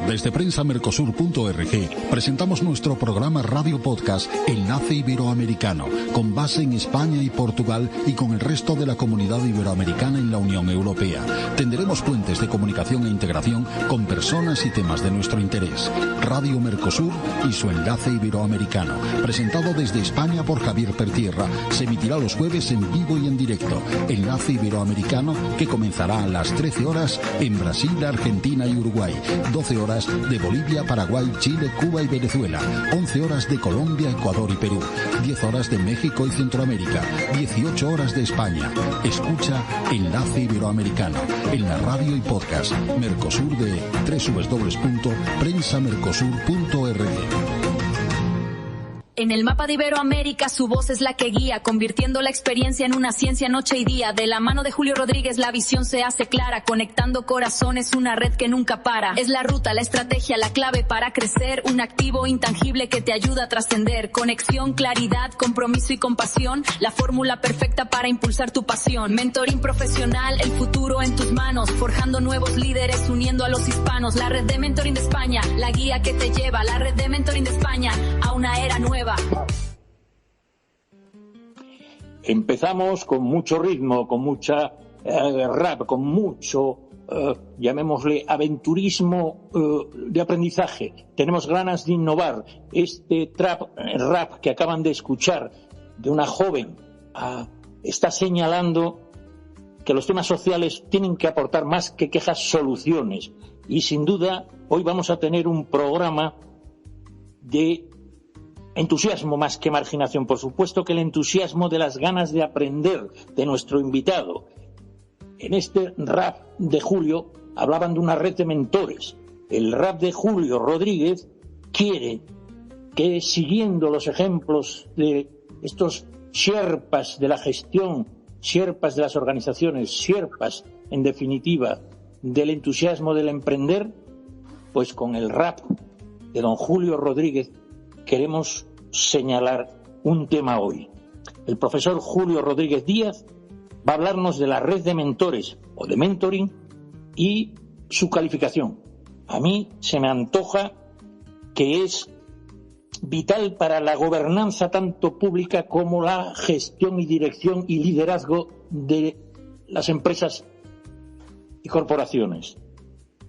Desde prensamercosur.org presentamos nuestro programa radio podcast Enlace Iberoamericano, con base en España y Portugal y con el resto de la comunidad iberoamericana en la Unión Europea. Tendremos puentes de comunicación e integración con personas y temas de nuestro interés. Radio Mercosur y su Enlace Iberoamericano, presentado desde España por Javier Pertierra, se emitirá los jueves en vivo y en directo. Enlace Iberoamericano, que comenzará a las 13 horas en Brasil, Argentina y Uruguay, 12 horas de Bolivia, Paraguay, Chile, Cuba y Venezuela, 11 horas de Colombia, Ecuador y Perú, 10 horas de México y Centroamérica, 18 horas de España. Escucha Enlace Iberoamericano en la radio y podcast Mercosur de www.prensamercosur.org. En el mapa de Iberoamérica su voz es la que guía, convirtiendo la experiencia en una ciencia noche y día. De la mano de Julio Rodríguez la visión se hace clara, conectando corazones, una red que nunca para. Es la ruta, la estrategia, la clave para crecer, un activo intangible que te ayuda a trascender. Conexión, claridad, compromiso y compasión, la fórmula perfecta para impulsar tu pasión. Mentoring profesional, el futuro en tus manos, forjando nuevos líderes, uniendo a los hispanos. La red de Mentoring de España, la guía que te lleva, la red de Mentoring de España a una era nueva. Empezamos con mucho ritmo, con mucha rap, con mucho, llamémosle, aventurismo de aprendizaje. Tenemos ganas de innovar. Este rap que acaban de escuchar de una joven está señalando que los temas sociales tienen que aportar más que quejas, soluciones. Y sin duda, hoy vamos a tener un programa de entusiasmo más que marginación. Por supuesto que el entusiasmo de las ganas de aprender de nuestro invitado. En este rap de Julio hablaban de una red de mentores. El rap de Julio Rodríguez quiere que, siguiendo los ejemplos de estos sherpas de la gestión, sherpas de las organizaciones, sherpas, en definitiva, del entusiasmo del emprender, pues con el rap de don Julio Rodríguez queremos señalar un tema hoy. El profesor Julio Rodríguez Díaz va a hablarnos de la red de mentores o de mentoring y su calificación. A mí se me antoja que es vital para la gobernanza tanto pública como la gestión y dirección y liderazgo de las empresas y corporaciones.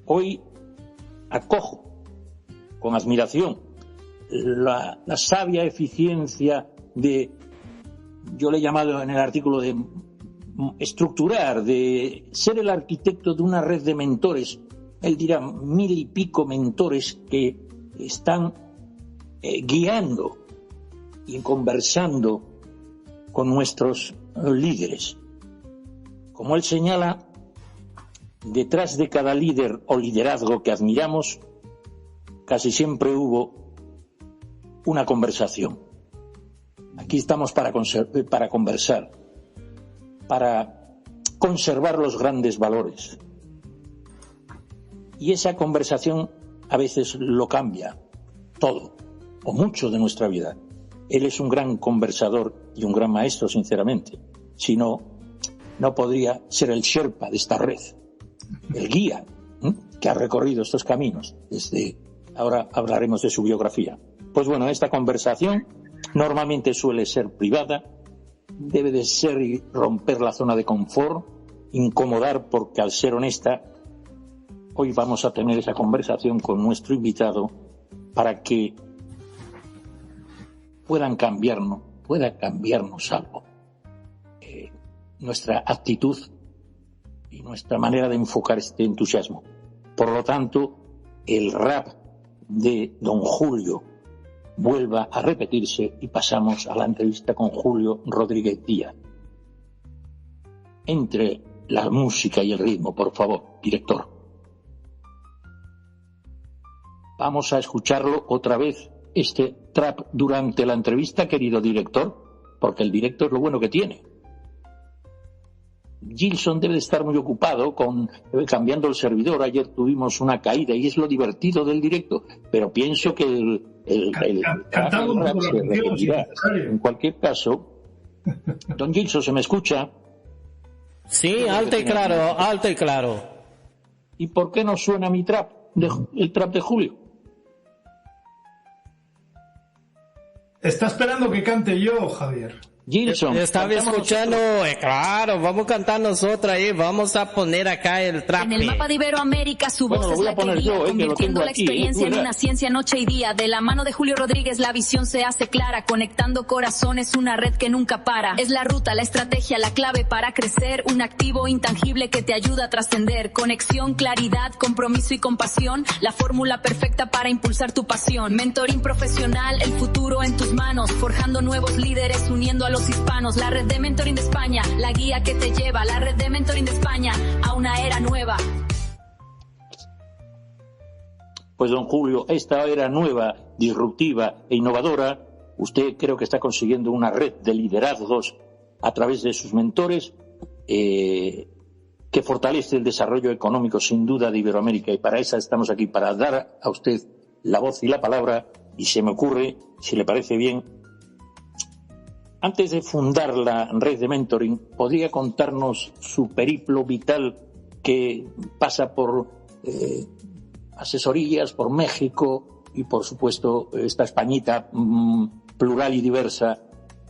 Hoy acojo con admiración la sabia eficiencia de, yo le he llamado en el artículo, de estructurar, de ser el arquitecto de una red de mentores. Él dirá 1000 y pico mentores que están guiando y conversando con nuestros líderes. Como él señala, detrás de cada líder o liderazgo que admiramos, casi siempre hubo una conversación. Aquí estamos para conversar, para conservar los grandes valores. Y esa conversación a veces lo cambia todo, o mucho de nuestra vida. Él es un gran conversador y un gran maestro, sinceramente. Si no, no podría ser el Sherpa de esta red, el guía que ha recorrido estos caminos. Ahora hablaremos de su biografía. Pues bueno, esta conversación normalmente suele ser privada, debe de ser y romper la zona de confort, incomodar, porque al ser honesta, hoy vamos a tener esa conversación con nuestro invitado para que pueda cambiarnos algo. Nuestra actitud y nuestra manera de enfocar este entusiasmo. Por lo tanto, el rap de don Julio vuelva a repetirse y pasamos a la entrevista con Julio Rodríguez Díaz. Entre la música y el ritmo, por favor, director. Vamos a escucharlo otra vez, este trap, durante la entrevista, querido director, porque el directo es lo bueno que tiene. Gilson debe de estar muy ocupado cambiando el servidor. Ayer tuvimos una caída y es lo divertido del directo, pero pienso que el rap se repetirá. En cualquier caso, don Gilson, ¿se me escucha? Sí, alto y claro, alto y claro. ¿Y por qué no suena mi trap? el trap de Julio. Está esperando que cante yo, Javier. Gilson, estaba escuchando, claro, vamos a cantar nosotros ahí, vamos a poner acá el trap. En el mapa de Iberoamérica su voz es la que guía, convirtiendo la experiencia en una ciencia noche y día. De la mano de Julio Rodríguez la visión se hace clara, conectando corazones, una red que nunca para. Es la ruta, la estrategia, la clave para crecer, un activo intangible que te ayuda a trascender. Conexión, claridad, compromiso y compasión, la fórmula perfecta para impulsar tu pasión. Mentoring profesional, el futuro en tus manos, forjando nuevos líderes, uniendo a los hispanos. La red de Mentoring de España, la guía que te lleva, la red de Mentoring de España a una era nueva. Pues don Julio, esta era nueva, disruptiva e innovadora, usted creo que está consiguiendo una red de liderazgos a través de sus mentores que fortalece el desarrollo económico sin duda de Iberoamérica, y para eso estamos aquí, para dar a usted la voz y la palabra. Y se me ocurre, si le parece bien, antes de fundar la red de mentoring, ¿podría contarnos su periplo vital que pasa por asesorías, por México y, por supuesto, esta Españita plural y diversa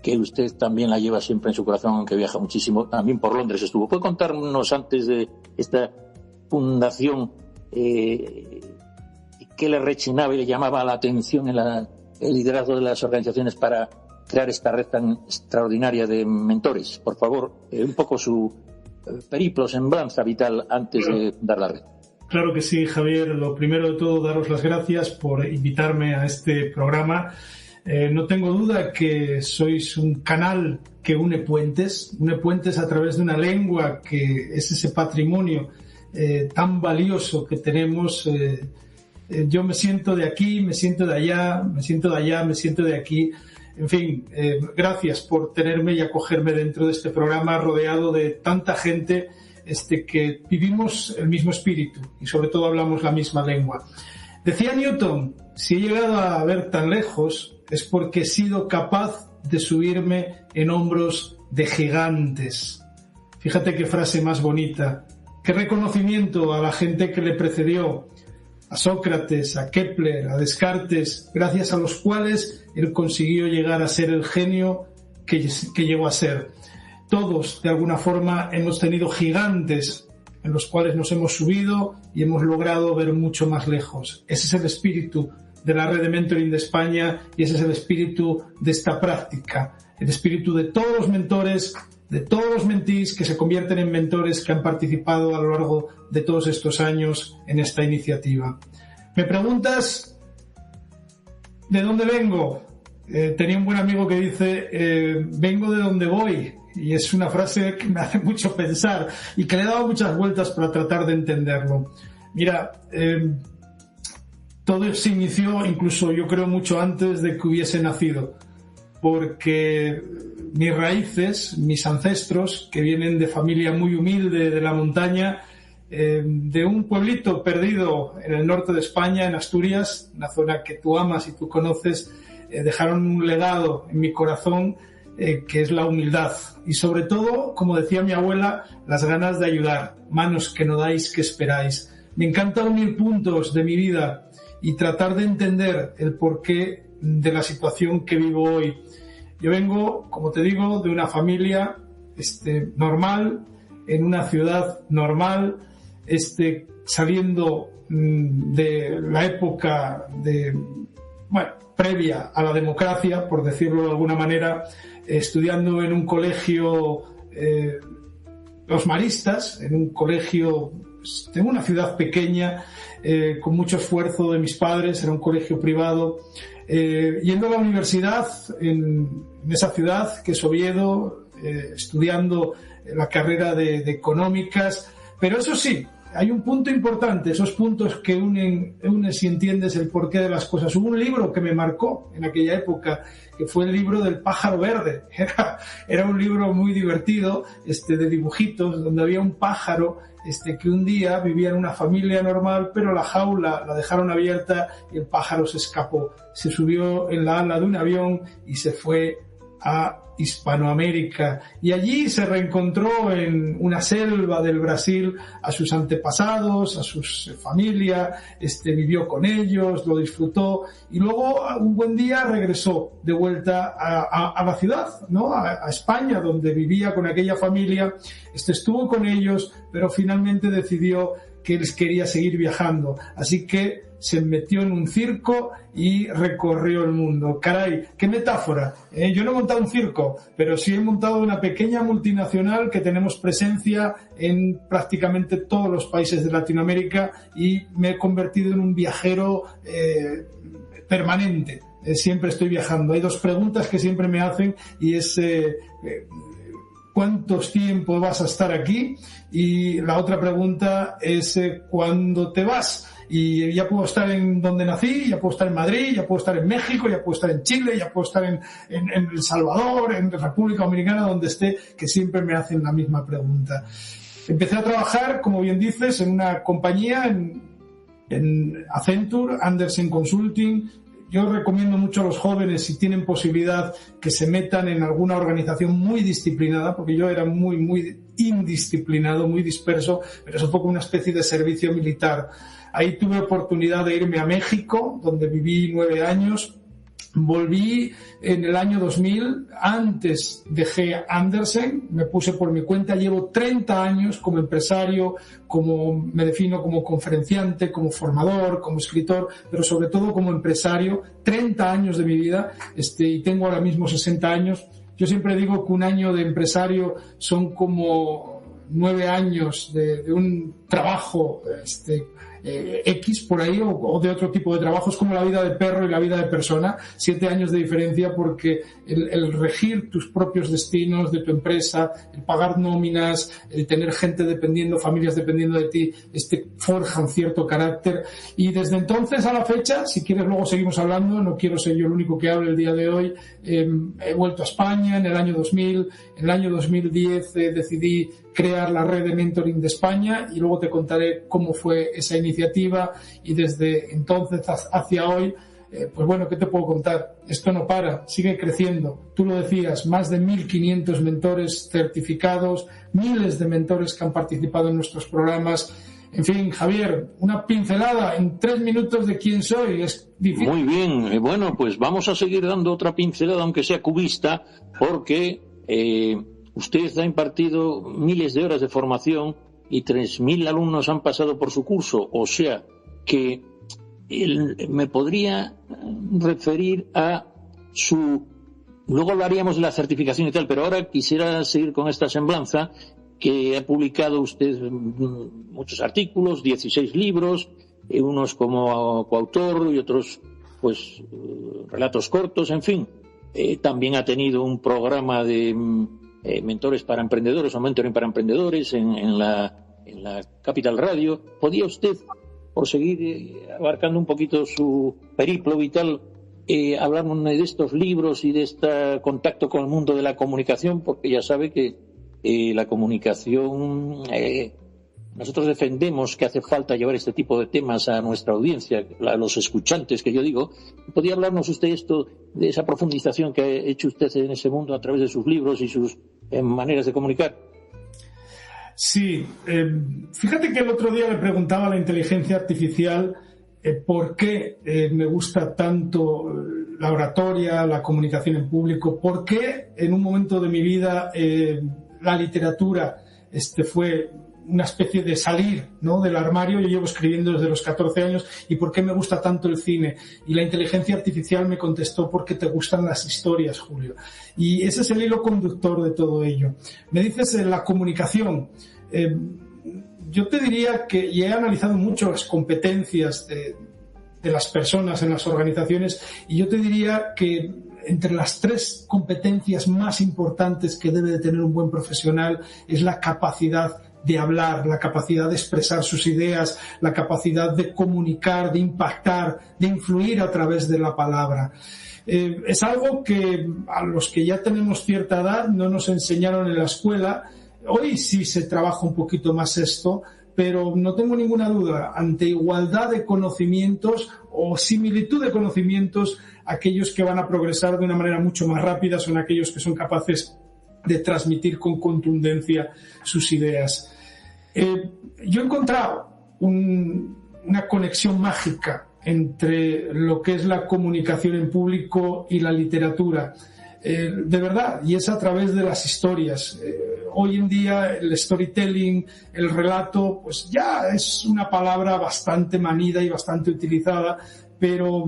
que usted también la lleva siempre en su corazón, aunque viaja muchísimo? También por Londres estuvo. ¿Puede contarnos, antes de esta fundación, qué le rechinaba y le llamaba la atención en el liderazgo de las organizaciones para crear esta red tan extraordinaria de mentores? Por favor, un poco su periplo, semblanza vital antes de dar la red. Claro que sí, Javier. Lo primero de todo, daros las gracias por invitarme a este programa. No tengo duda que sois un canal que une puentes a través de una lengua que es ese patrimonio tan valioso que tenemos. Yo me siento de aquí, me siento de allá, me siento de allá, me siento de aquí. En fin, gracias por tenerme y acogerme dentro de este programa rodeado de tanta gente que vivimos el mismo espíritu y sobre todo hablamos la misma lengua. Decía Newton, si he llegado a ver tan lejos es porque he sido capaz de subirme en hombros de gigantes. Fíjate qué frase más bonita, qué reconocimiento a la gente que le precedió, a Sócrates, a Kepler, a Descartes, gracias a los cuales él consiguió llegar a ser el genio que llegó a ser. Todos, de alguna forma, hemos tenido gigantes en los cuales nos hemos subido y hemos logrado ver mucho más lejos. Ese es el espíritu de la red de Mentoring de España y ese es el espíritu de esta práctica, el espíritu de todos los mentores, de todos los mentees que se convierten en mentores que han participado a lo largo de todos estos años en esta iniciativa. Me preguntas ¿de dónde vengo? Tenía un buen amigo que dice vengo de donde voy, y es una frase que me hace mucho pensar y que le he dado muchas vueltas para tratar de entenderlo. Mira, todo se inició incluso yo creo mucho antes de que hubiese nacido, porque mis raíces, mis ancestros, que vienen de familia muy humilde de la montaña, de un pueblito perdido en el norte de España, en Asturias, una zona que tú amas y tú conoces, dejaron un legado en mi corazón que es la humildad y sobre todo, como decía mi abuela, las ganas de ayudar, manos que no dais, que esperáis. Me encanta unir puntos de mi vida y tratar de entender el porqué de la situación que vivo hoy. Yo vengo, como te digo, de una familia normal, en una ciudad normal, saliendo de la época previa a la democracia, por decirlo de alguna manera, estudiando en un colegio, los maristas, en un colegio de una ciudad pequeña, con mucho esfuerzo de mis padres, era un colegio privado, yendo a la universidad en esa ciudad que es Oviedo, estudiando la carrera de económicas, pero eso sí, hay un punto importante, esos puntos que unes y entiendes el porqué de las cosas. Hubo un libro que me marcó en aquella época, que fue el libro del pájaro verde. Era un libro muy divertido, de dibujitos, donde había un pájaro que un día vivía en una familia normal, pero la jaula la dejaron abierta y el pájaro se escapó. Se subió en la ala de un avión y se fue a Hispanoamérica, y allí se reencontró en una selva del Brasil a sus antepasados, a su familia, vivió con ellos, lo disfrutó, y luego un buen día regresó de vuelta a la ciudad, ¿no? A España, donde vivía con aquella familia. Estuvo con ellos, pero finalmente decidió que él quería seguir viajando, así que se metió en un circo y recorrió el mundo. Caray, qué metáfora. Yo no he montado un circo, pero sí he montado una pequeña multinacional que tenemos presencia en prácticamente todos los países de Latinoamérica, y me he convertido en un viajero permanente. Siempre estoy viajando. Hay dos preguntas que siempre me hacen, y es ¿cuántos tiempo vas a estar aquí? Y la otra pregunta es ¿cuándo te vas? Y ya puedo estar en donde nací, ya puedo estar en Madrid, ya puedo estar en México, ya puedo estar en Chile, ya puedo estar en El Salvador, en República Dominicana, donde esté, que siempre me hacen la misma pregunta. Empecé a trabajar, como bien dices, en una compañía, en Accenture, Andersen Consulting. Yo recomiendo mucho a los jóvenes, si tienen posibilidad, que se metan en alguna organización muy disciplinada, porque yo era muy indisciplinado, muy disperso, pero eso fue como una especie de servicio militar. Ahí tuve oportunidad de irme a México, donde viví 9 años. Volví en el año 2000, antes dejé Andersen, me puse por mi cuenta, llevo 30 años como empresario, me defino como conferenciante, como formador, como escritor, pero sobre todo como empresario, 30 años de mi vida, y tengo ahora mismo 60 años. Yo siempre digo que un año de empresario son como 9 años de un trabajo, X por ahí, o de otro tipo de trabajos, como la vida de perro y la vida de persona. 7 años de diferencia, porque el regir tus propios destinos de tu empresa, el pagar nóminas, el tener gente dependiendo, familias dependiendo de ti, forja un cierto carácter. Y desde entonces a la fecha, si quieres luego seguimos hablando, no quiero ser yo el único que hable el día de hoy, he vuelto a España en el año 2000, en el año 2010 decidí crear la red de mentoring de España, y luego te contaré cómo fue esa iniciativa, y desde entonces hacia hoy, pues bueno, ¿qué te puedo contar? Esto no para, sigue creciendo. Tú lo decías, más de 1.500 mentores certificados, miles de mentores que han participado en nuestros programas. En fin, Javier, una pincelada en 3 minutos de quién soy, es difícil. Muy bien, bueno, pues vamos a seguir dando otra pincelada, aunque sea cubista, porque usted ha impartido miles de horas de formación y 3.000 alumnos han pasado por su curso, o sea que me podría referir a su... Luego hablaríamos de la certificación y tal, pero ahora quisiera seguir con esta semblanza, que ha publicado usted muchos artículos, 16 libros, unos como coautor y otros pues relatos cortos, en fin. También ha tenido un programa de mentores para emprendedores o mentoring para emprendedores en la Capital Radio. ¿Podía usted, por seguir abarcando un poquito su periplo vital, hablarnos de estos libros y de este contacto con el mundo de la comunicación? Porque ya sabe que la comunicación, nosotros defendemos que hace falta llevar este tipo de temas a nuestra audiencia, a los escuchantes, que yo digo. ¿Podría hablarnos usted de esa profundización que ha hecho usted en ese mundo a través de sus libros y sus maneras de comunicar? Sí, fíjate que el otro día le preguntaba a la inteligencia artificial por qué me gusta tanto la oratoria, la comunicación en público, por qué en un momento de mi vida la literatura fue una especie de salir, ¿no?, del armario. Yo llevo escribiendo desde los 14 años. ¿Y por qué me gusta tanto el cine? Y la inteligencia artificial me contestó: porque te gustan las historias, Julio. Y ese es el hilo conductor de todo ello. Me dices la comunicación. Yo te diría que, y he analizado mucho las competencias de las personas en las organizaciones, y yo te diría que entre las 3 competencias más importantes que debe de tener un buen profesional es la capacidad de hablar, la capacidad de expresar sus ideas, la capacidad de comunicar, de impactar, de influir a través de la palabra. Es algo que a los que ya tenemos cierta edad no nos enseñaron en la escuela. Hoy sí se trabaja un poquito más esto, pero no tengo ninguna duda, ante igualdad de conocimientos o similitud de conocimientos, aquellos que van a progresar de una manera mucho más rápida son aquellos que son capaces de transmitir con contundencia sus ideas. Yo he encontrado una conexión mágica entre lo que es la comunicación en público y la literatura. De verdad, y es a través de las historias. Hoy en día el storytelling, el relato, pues ya es una palabra bastante manida y bastante utilizada, pero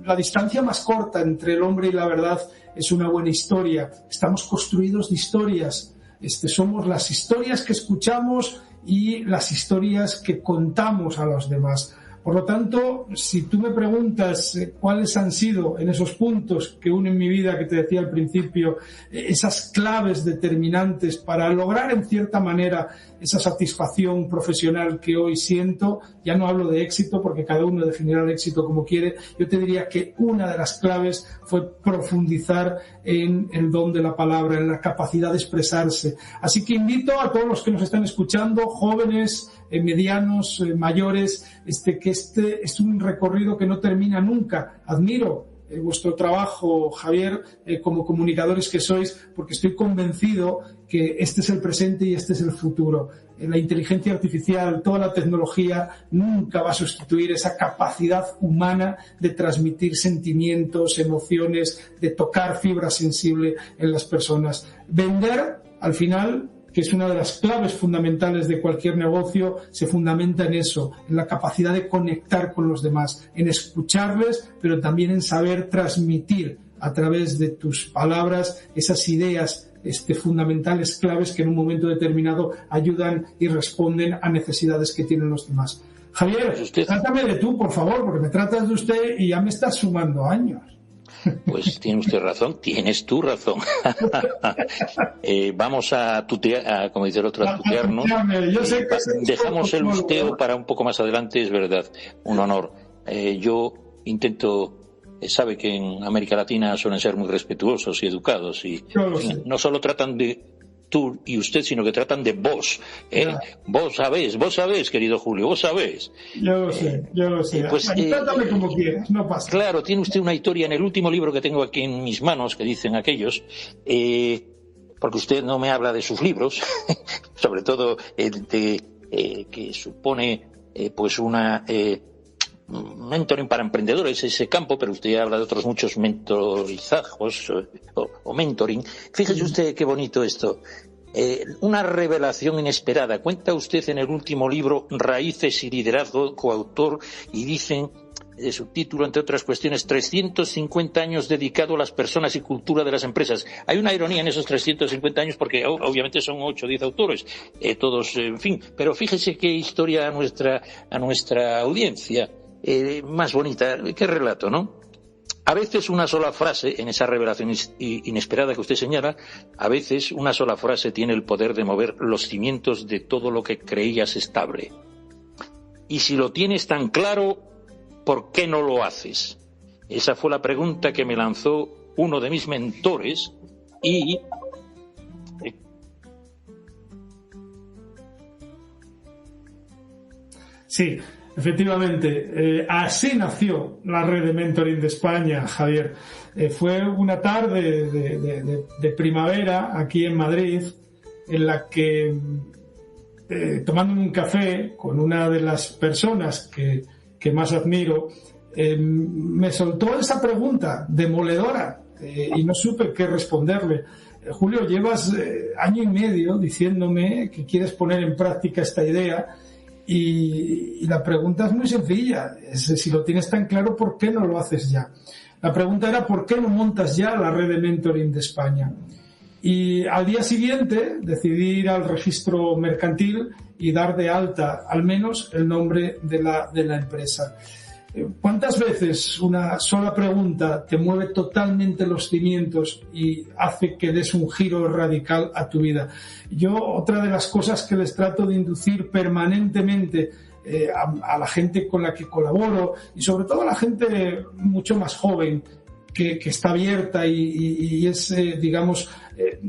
la distancia más corta entre el hombre y la verdad es una buena historia. Estamos construidos de historias. Somos las historias que escuchamos y las historias que contamos a los demás. Por lo tanto, si tú me preguntas cuáles han sido en esos puntos que unen mi vida, que te decía al principio, esas claves determinantes para lograr en cierta manera esa satisfacción profesional que hoy siento, ya no hablo de éxito porque cada uno definirá el éxito como quiere, yo te diría que una de las claves fue profundizar en el don de la palabra, en la capacidad de expresarse. Así que invito a todos los que nos están escuchando, jóvenes, medianos, mayores, que este es un recorrido que no termina nunca. Admiro vuestro trabajo, Javier, como comunicadores que sois, porque estoy convencido que este es el presente y este es el futuro. La inteligencia artificial, toda la tecnología nunca va a sustituir esa capacidad humana de transmitir sentimientos, emociones, de tocar fibra sensible en las personas. Vender, al final, que es una de las claves fundamentales de cualquier negocio, se fundamenta en eso, en la capacidad de conectar con los demás, en escucharles, pero también en saber transmitir a través de tus palabras esas ideas fundamentales, claves que en un momento determinado ayudan y responden a necesidades que tienen los demás. Javier, trátame de tú, por favor, porque me tratas de usted y ya me estás sumando años. Pues tiene usted razón, tienes tú razón. Vamos a tutear, como dice el otro, a tutearnos. Dejamos el usteo para un poco más adelante, es verdad, un honor. Yo intento, sabe que en América Latina suelen ser muy respetuosos y educados y no solo tratan de tú y usted, sino que tratan de vos. Vos sabés, querido Julio, vos sabés. Yo lo sé. Pues, trátame como quieras, no pasa. Claro, tiene usted una historia en el último libro que tengo aquí en mis manos, que dicen aquellos, porque usted no me habla de sus libros, sobre todo que supone pues una mentoring para emprendedores, ese campo, pero usted habla de otros muchos mentorizajos o mentoring. Fíjese usted qué bonito esto. Una revelación inesperada. Cuenta usted en el último libro Raíces y Liderazgo, coautor, y dicen de subtítulo, entre otras cuestiones, 350 años dedicado a las personas y cultura de las empresas. Hay una ironía en esos 350 años porque obviamente son 8 o 10 autores, todos, en fin, pero fíjese qué historia a nuestra audiencia. Más bonita, qué relato, ¿no? A veces una sola frase, en esa revelación inesperada que usted señala, a veces una sola frase tiene el poder de mover los cimientos de todo lo que creías estable. Y si lo tienes tan claro, ¿por qué no lo haces? Esa fue la pregunta que me lanzó uno de mis mentores y... Sí. Efectivamente, así nació la red de mentoring de España, Javier. Fue una tarde de primavera aquí en Madrid, en la que, tomándome un café con una de las personas que más admiro, me soltó esa pregunta demoledora y no supe qué responderle. Julio, llevas año y medio diciéndome que quieres poner en práctica esta idea. Y la pregunta es muy sencilla, si lo tienes tan claro, ¿por qué no lo haces ya? La pregunta era, ¿por qué no montas ya la red de mentoring de España? Y al día siguiente decidí ir al registro mercantil y dar de alta al menos el nombre de la empresa. ¿Cuántas veces una sola pregunta te mueve totalmente los cimientos y hace que des un giro radical a tu vida? Yo, otra de las cosas que les trato de inducir permanentemente a la gente con la que colaboro y sobre todo a la gente mucho más joven, que está abierta y es, digamos,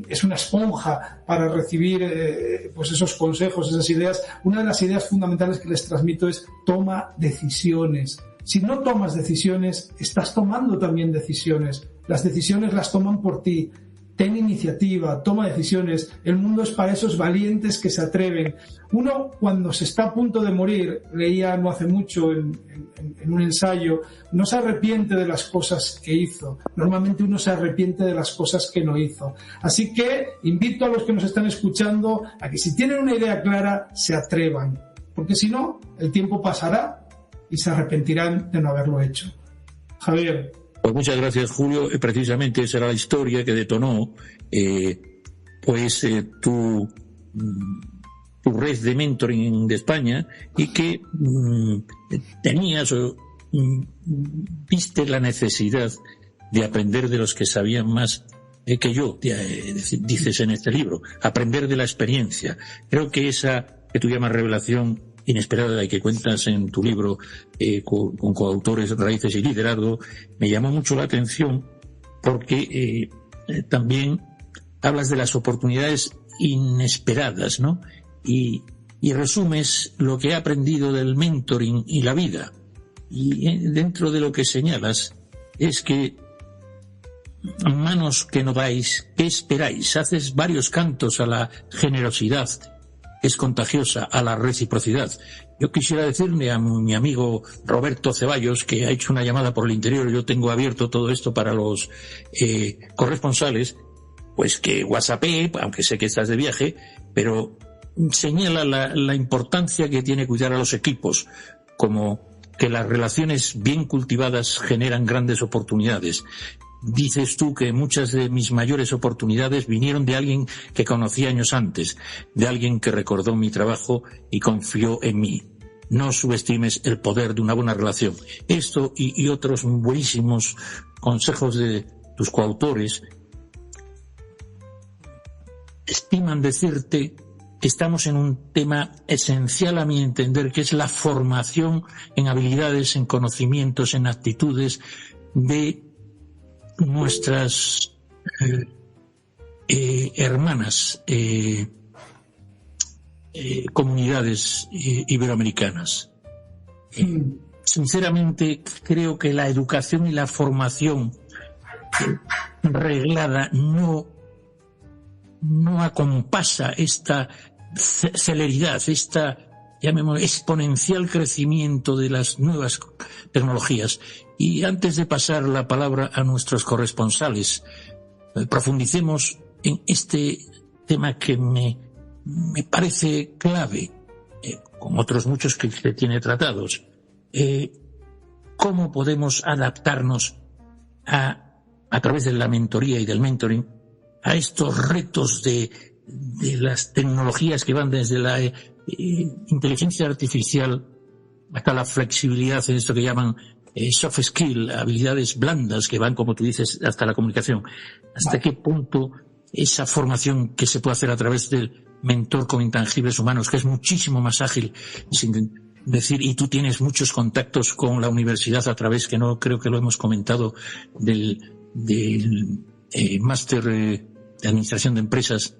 es una esponja para recibir pues esos consejos, esas ideas. Una de las ideas fundamentales que les transmito es: toma decisiones. Si no tomas decisiones, estás tomando también decisiones. Las decisiones las toman por ti. Ten iniciativa, toma decisiones. El mundo es para esos valientes que se atreven. Uno, cuando se está a punto de morir, leía no hace mucho en un ensayo, no se arrepiente de las cosas que hizo. Normalmente uno se arrepiente de las cosas que no hizo. Así que invito a los que nos están escuchando a que, si tienen una idea clara, se atrevan. Porque si no, el tiempo pasará y se arrepentirán de no haberlo hecho. Javier. Pues muchas gracias, Julio. Precisamente esa era la historia que detonó tu red de mentoring de España, y que tenías viste la necesidad de aprender de los que sabían más que yo, dices en este libro, aprender de la experiencia. Creo que esa que tú llamas revelación inesperada y que cuentas en tu libro con coautores Raíces y Liderazgo, me llamó mucho la atención, porque también hablas de las oportunidades inesperadas, ¿no? Y resumes lo que he aprendido del mentoring y la vida. Y dentro de lo que señalas es que manos que no dais, ¿qué esperáis? Haces varios cantos a la generosidad, es contagiosa, a la reciprocidad. Yo quisiera decirle a mi amigo Roberto Ceballos, que ha hecho una llamada por el interior, yo tengo abierto todo esto para los corresponsales, pues que WhatsAppé, aunque sé que estás de viaje, pero señala la importancia que tiene cuidar a los equipos, como que las relaciones bien cultivadas generan grandes oportunidades. Dices tú que muchas de mis mayores oportunidades vinieron de alguien que conocí años antes, de alguien que recordó mi trabajo y confió en mí. No subestimes el poder de una buena relación. Esto y otros buenísimos consejos de tus coautores estiman decirte que estamos en un tema esencial, a mi entender, que es la formación en habilidades, en conocimientos, en actitudes de nuestras hermanas comunidades iberoamericanas. Sinceramente, creo que la educación y la formación reglada no acompasa esta celeridad, llamémoslo, exponencial crecimiento de las nuevas tecnologías. Y antes de pasar la palabra a nuestros corresponsales, profundicemos en este tema que me parece clave, con otros muchos que se tiene tratados. ¿Cómo podemos adaptarnos a través de la mentoría y del mentoring a estos retos de las tecnologías que van desde la inteligencia artificial hasta la flexibilidad en esto que llaman soft skill, habilidades blandas que van, como tú dices, hasta la comunicación? ¿Hasta qué punto esa formación que se puede hacer a través del mentor con intangibles humanos, que es muchísimo más ágil, sin decir, y tú tienes muchos contactos con la universidad a través, que no creo que lo hemos comentado, del máster de administración de empresas?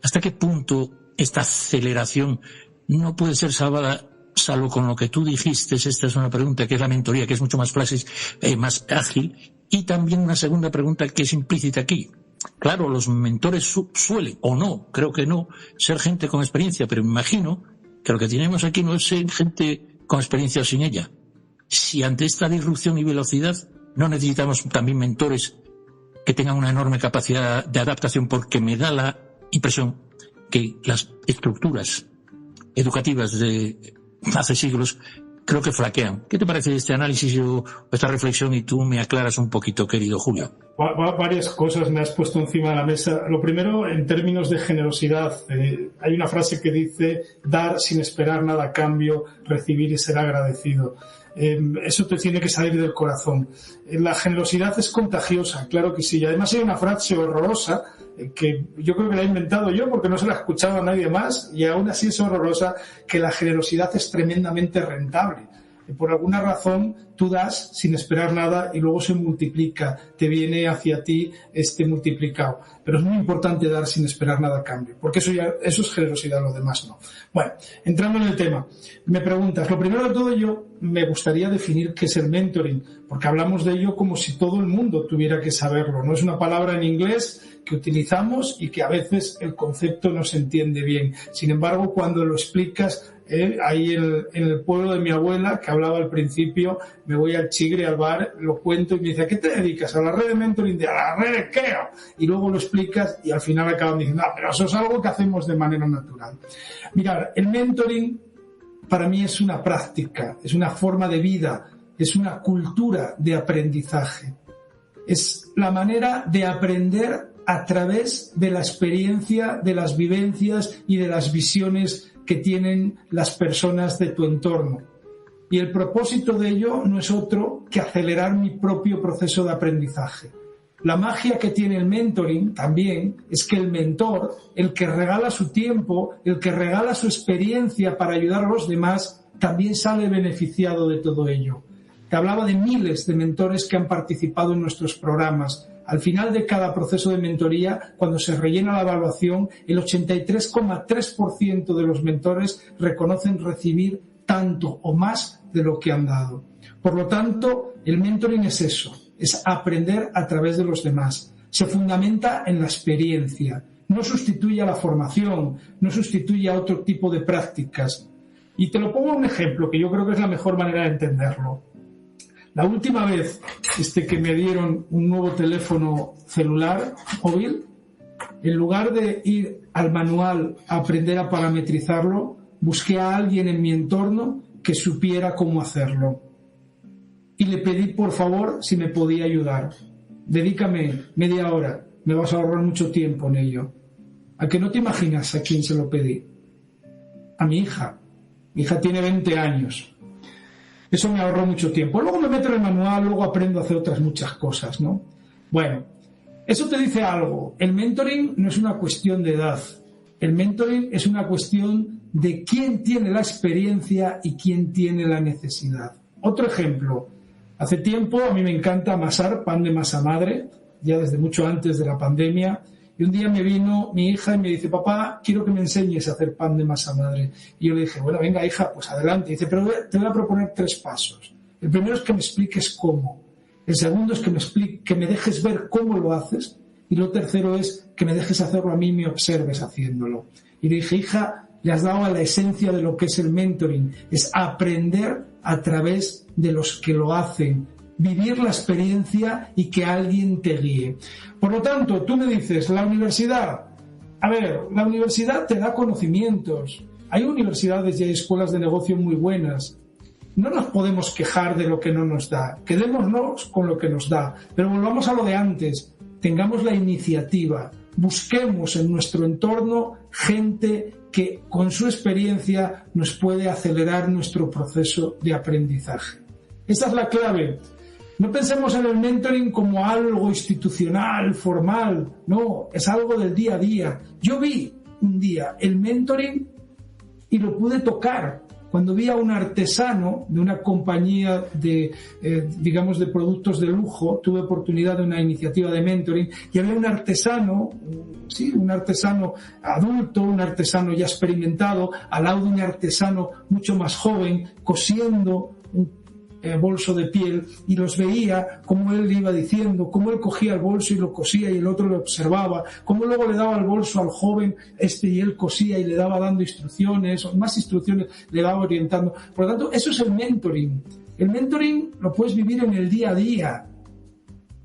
¿Hasta qué punto esta aceleración no puede ser salvada, salvo con lo que tú dijiste? Esta es una pregunta, que es la mentoría, que es mucho más fácil, más ágil. Y también una segunda pregunta que es implícita aquí. Claro, los mentores suelen, o no, creo que no, ser gente con experiencia, pero imagino que lo que tenemos aquí no es ser gente con experiencia o sin ella. Si ante esta disrupción y velocidad no necesitamos también mentores que tengan una enorme capacidad de adaptación, porque me da la impresión que las estructuras educativas de hace siglos creo que flaquean. ¿Qué te parece este análisis o esta reflexión? Y tú me aclaras un poquito, querido Julio. Varias cosas me has puesto encima de la mesa. Lo primero, en términos de generosidad, hay una frase que dice: dar sin esperar nada a cambio, recibir y ser agradecido. Eso te tiene que salir del corazón. La generosidad es contagiosa, claro que sí. Y además hay una frase horrorosa que yo creo que la he inventado yo porque no se la ha escuchado a nadie más, y aún así es horrorosa, que la generosidad es tremendamente rentable. Por alguna razón tú das sin esperar nada y luego se multiplica, te viene hacia ti multiplicado. Pero es muy importante dar sin esperar nada a cambio, porque eso es generosidad, lo demás no. Bueno, entrando en el tema, me preguntas, lo primero de todo yo me gustaría definir qué es el mentoring, porque hablamos de ello como si todo el mundo tuviera que saberlo. No es una palabra en inglés que utilizamos y que a veces el concepto no se entiende bien. Sin embargo, cuando lo explicas, ahí en el pueblo de mi abuela, que hablaba al principio, me voy al Chigre, al bar, lo cuento y me dice, ¿a qué te dedicas? A la red de mentoring, a la red de creo. Y luego lo explicas y al final acaban diciendo, pero eso es algo que hacemos de manera natural. Mirad, el mentoring para mí es una práctica, es una forma de vida, es una cultura de aprendizaje. Es la manera de aprender a través de la experiencia, de las vivencias y de las visiones que tienen las personas de tu entorno. Y el propósito de ello no es otro que acelerar mi propio proceso de aprendizaje. La magia que tiene el mentoring también es que el mentor, el que regala su tiempo, el que regala su experiencia para ayudar a los demás, también sale beneficiado de todo ello. Te hablaba de miles de mentores que han participado en nuestros programas. Al final de cada proceso de mentoría, cuando se rellena la evaluación, el 83,3% de los mentores reconocen recibir tanto o más de lo que han dado. Por lo tanto, el mentoring es eso, es aprender a través de los demás. Se fundamenta en la experiencia. No sustituye a la formación, no sustituye a otro tipo de prácticas. Y te lo pongo un ejemplo que yo creo que es la mejor manera de entenderlo. La última vez que me dieron un nuevo teléfono celular móvil, en lugar de ir al manual a aprender a parametrizarlo, busqué a alguien en mi entorno que supiera cómo hacerlo. Y le pedí, por favor, si me podía ayudar. Dedícame media hora, me vas a ahorrar mucho tiempo en ello. ¿A que no te imaginas a quién se lo pedí? A mi hija. Mi hija tiene 20 años. Eso me ahorró mucho tiempo. Luego me meto en el manual, luego aprendo a hacer otras muchas cosas, ¿no? Bueno, eso te dice algo. El mentoring no es una cuestión de edad. El mentoring es una cuestión de quién tiene la experiencia y quién tiene la necesidad. Otro ejemplo. Hace tiempo a mí me encanta amasar pan de masa madre, ya desde mucho antes de la pandemia. Y un día me vino mi hija y me dice, papá, quiero que me enseñes a hacer pan de masa madre. Y yo le dije, bueno, venga, hija, pues adelante. Y dice, pero te voy a proponer 3 pasos. El primero es que me expliques cómo. El segundo es que me dejes ver cómo lo haces. Y lo tercero es que me dejes hacerlo a mí y me observes haciéndolo. Y le dije, hija, le has dado a la esencia de lo que es el mentoring. Es aprender a través de los que lo hacen. Vivir la experiencia y que alguien te guíe. Por lo tanto, tú me dices, la universidad. A ver, la universidad te da conocimientos. Hay universidades y hay escuelas de negocio muy buenas. No nos podemos quejar de lo que no nos da. Quedémonos con lo que nos da. Pero volvamos a lo de antes. Tengamos la iniciativa. Busquemos en nuestro entorno gente que con su experiencia nos puede acelerar nuestro proceso de aprendizaje. Esa es la clave. No pensemos en el mentoring como algo institucional, formal. No, es algo del día a día. Yo vi un día el mentoring y lo pude tocar. Cuando vi a un artesano de una compañía de productos de lujo, tuve oportunidad de una iniciativa de mentoring y había un artesano adulto, un artesano ya experimentado, al lado de un artesano mucho más joven, cosiendo un bolso de piel, y los veía como él le iba diciendo, cómo él cogía el bolso y lo cosía y el otro lo observaba, cómo luego le daba el bolso al joven y él cosía y le daba dando instrucciones, o más instrucciones le daba orientando. Por lo tanto, eso es el mentoring. El mentoring lo puedes vivir en el día a día.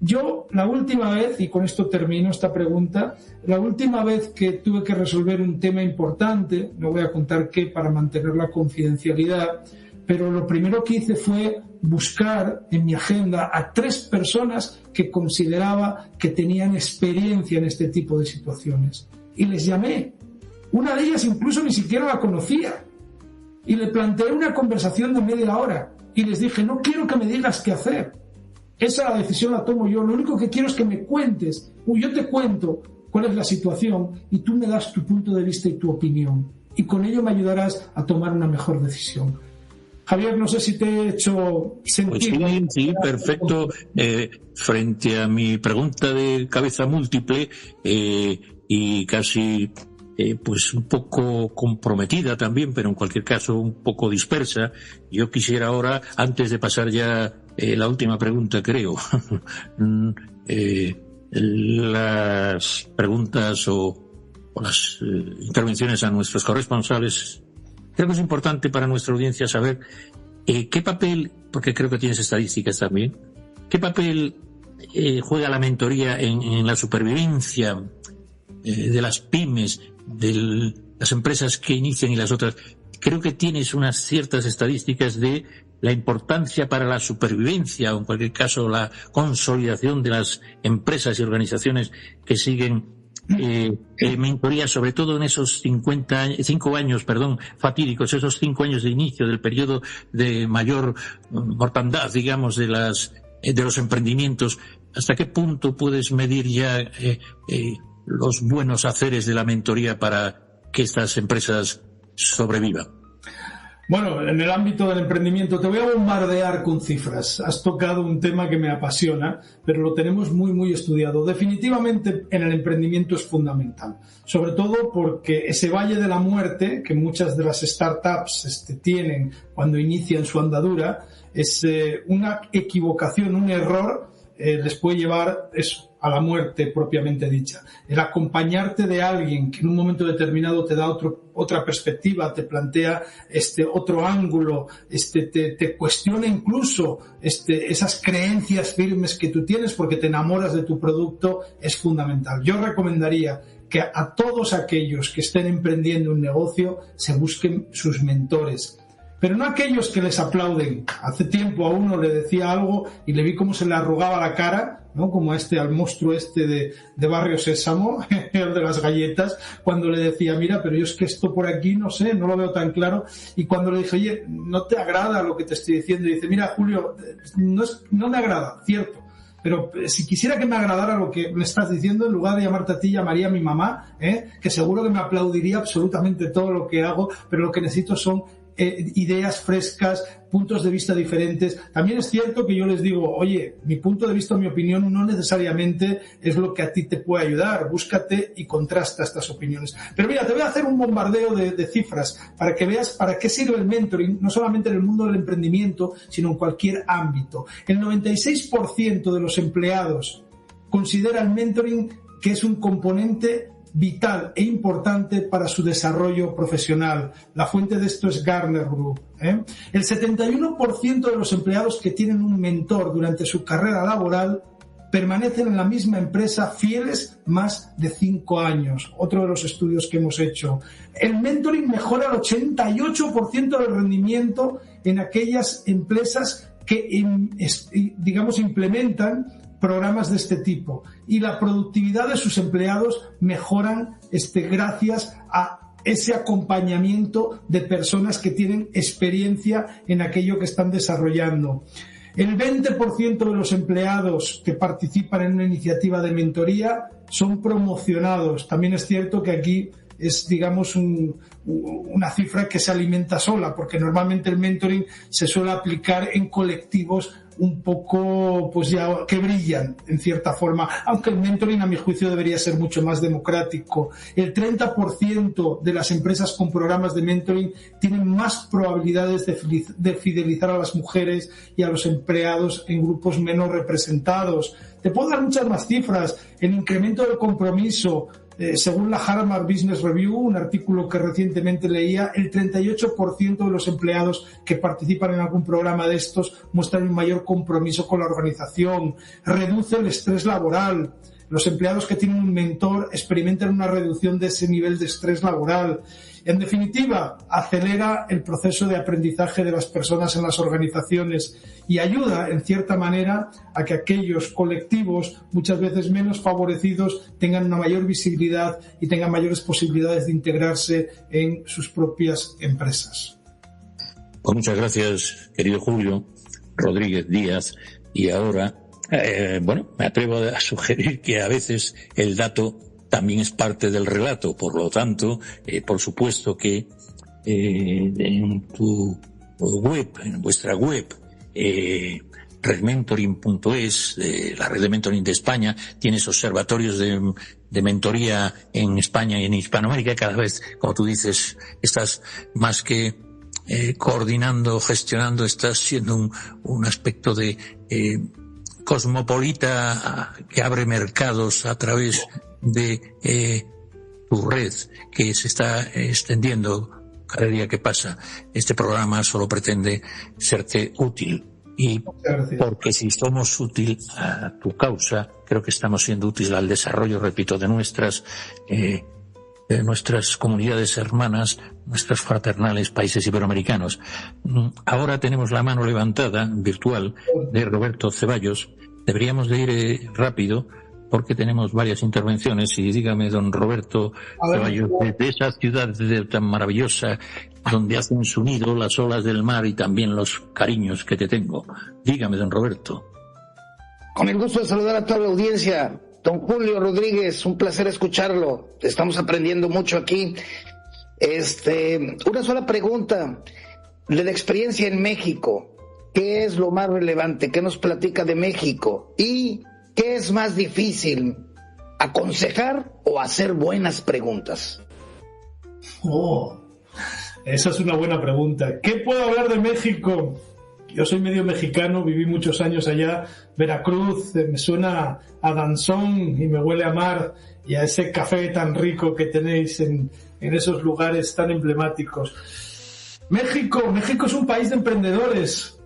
Yo, la última vez, y con esto termino esta pregunta, la última vez que tuve que resolver un tema importante, no voy a contar qué para mantener la confidencialidad, pero lo primero que hice fue buscar en mi agenda a 3 personas que consideraba que tenían experiencia en este tipo de situaciones. Y les llamé. Una de ellas incluso ni siquiera la conocía. Y le planteé una conversación de media hora. Y les dije, no quiero que me digas qué hacer. Esa decisión la tomo yo. Lo único que quiero es que me cuentes. Yo te cuento cuál es la situación y tú me das tu punto de vista y tu opinión. Y con ello me ayudarás a tomar una mejor decisión. Javier, no sé si te he hecho sentir. Pues sí, perfecto. Frente a mi pregunta de cabeza múltiple y casi pues un poco comprometida también, pero en cualquier caso un poco dispersa, yo quisiera ahora, antes de pasar ya la última pregunta, creo, las preguntas o las intervenciones a nuestros corresponsales. Creo que es importante para nuestra audiencia saber qué papel, porque creo que tienes estadísticas también, qué papel juega la mentoría en la supervivencia de las pymes, de las empresas que inician y las otras. Creo que tienes unas ciertas estadísticas de la importancia para la supervivencia, o en cualquier caso la consolidación de las empresas y organizaciones que siguen mentoría, sobre todo en esos 5 años fatídicos, esos 5 años de inicio del periodo de mayor mortandad, digamos, de los emprendimientos. ¿Hasta qué punto puedes medir ya los buenos haceres de la mentoría para que estas empresas sobrevivan? Bueno, en el ámbito del emprendimiento te voy a bombardear con cifras. Has tocado un tema que me apasiona, pero lo tenemos muy, muy estudiado. Definitivamente en el emprendimiento es fundamental, sobre todo porque ese valle de la muerte que muchas de las startups tienen cuando inician su andadura es una equivocación, un error, les puede llevar eso, a la muerte propiamente dicha. El acompañarte de alguien que en un momento determinado te da otra perspectiva, te plantea otro ángulo, te cuestiona incluso esas creencias firmes que tú tienes porque te enamoras de tu producto, es fundamental. Yo recomendaría que a todos aquellos que estén emprendiendo un negocio se busquen sus mentores. Pero no aquellos que les aplauden. Hace tiempo a uno le decía algo y le vi cómo se le arrugaba la cara, ¿no? Como al monstruo de Barrio Sésamo, el de las galletas, cuando le decía, mira, pero yo es que esto por aquí no sé, no lo veo tan claro. Y cuando le dije, oye, ¿no te agrada lo que te estoy diciendo? Y dice, mira, Julio, no me agrada, cierto. Pero si quisiera que me agradara lo que me estás diciendo, en lugar de llamarte a ti, llamaría a mi mamá, que seguro que me aplaudiría absolutamente todo lo que hago, pero lo que necesito son ideas frescas, puntos de vista diferentes. También es cierto que yo les digo, oye, mi punto de vista, mi opinión no necesariamente es lo que a ti te puede ayudar. Búscate y contrasta estas opiniones. Pero mira, te voy a hacer un bombardeo de cifras para que veas para qué sirve el mentoring, no solamente en el mundo del emprendimiento, sino en cualquier ámbito. El 96% de los empleados considera el mentoring que es un componente vital e importante para su desarrollo profesional. La fuente de esto es Gartner Group. El 71% de los empleados que tienen un mentor durante su carrera laboral permanecen en la misma empresa fieles más de 5 años. Otro de los estudios que hemos hecho. El mentoring mejora el 88% del rendimiento en aquellas empresas que, digamos, implementan programas de este tipo, y la productividad de sus empleados mejoran gracias a ese acompañamiento de personas que tienen experiencia en aquello que están desarrollando. El 20% de los empleados que participan en una iniciativa de mentoría son promocionados. También es cierto que aquí es, digamos, una cifra que se alimenta sola, porque normalmente el mentoring se suele aplicar en colectivos un poco, pues ya, que brillan en cierta forma, aunque el mentoring a mi juicio debería ser mucho más democrático. El 30% de las empresas con programas de mentoring tienen más probabilidades de fidelizar a las mujeres y a los empleados en grupos menos representados. Te puedo dar muchas más cifras. El incremento del compromiso, según la Harvard Business Review, un artículo que recientemente leía, el 38% de los empleados que participan en algún programa de estos muestran un mayor compromiso con la organización. Reduce el estrés laboral. Los empleados que tienen un mentor experimentan una reducción de ese nivel de estrés laboral. En definitiva, acelera el proceso de aprendizaje de las personas en las organizaciones y ayuda, en cierta manera, a que aquellos colectivos, muchas veces menos favorecidos, tengan una mayor visibilidad y tengan mayores posibilidades de integrarse en sus propias empresas. Pues muchas gracias, querido Julio Rodríguez Díaz. Y ahora, me atrevo a sugerir que a veces el dato también es parte del relato. Por lo tanto, por supuesto que en tu web, en vuestra web, redmentoring.es, la red de mentoring de España. Tienes observatorios de mentoría en España y en Hispanoamérica. Cada vez, como tú dices, estás más que coordinando, gestionando, estás siendo un aspecto de cosmopolita que abre mercados a través de tu red, que se está extendiendo cada día que pasa. Este programa solo pretende serte útil, y porque si somos útil a tu causa, creo que estamos siendo útiles al desarrollo, repito, de nuestras comunidades hermanas, nuestros fraternales países iberoamericanos. Ahora tenemos la mano levantada, virtual, de Roberto Ceballos. Deberíamos de ir rápido, porque tenemos varias intervenciones. Y dígame, don Roberto Ceballos, de esa ciudad tan maravillosa, donde hacen su nido las olas del mar y también los cariños que te tengo. Dígame, don Roberto. Con el gusto de saludar a toda la audiencia. Don Julio Rodríguez, un placer escucharlo. Estamos aprendiendo mucho aquí. Una sola pregunta. De la experiencia en México, ¿qué es lo más relevante? ¿Qué nos platica de México? ¿Y qué es más difícil, aconsejar o hacer buenas preguntas? Esa es una buena pregunta. ¿Qué puedo hablar de México? Yo soy medio mexicano, viví muchos años allá. Veracruz, me suena a danzón y me huele a mar y a ese café tan rico que tenéis en esos lugares tan emblemáticos. México es un país de emprendedores,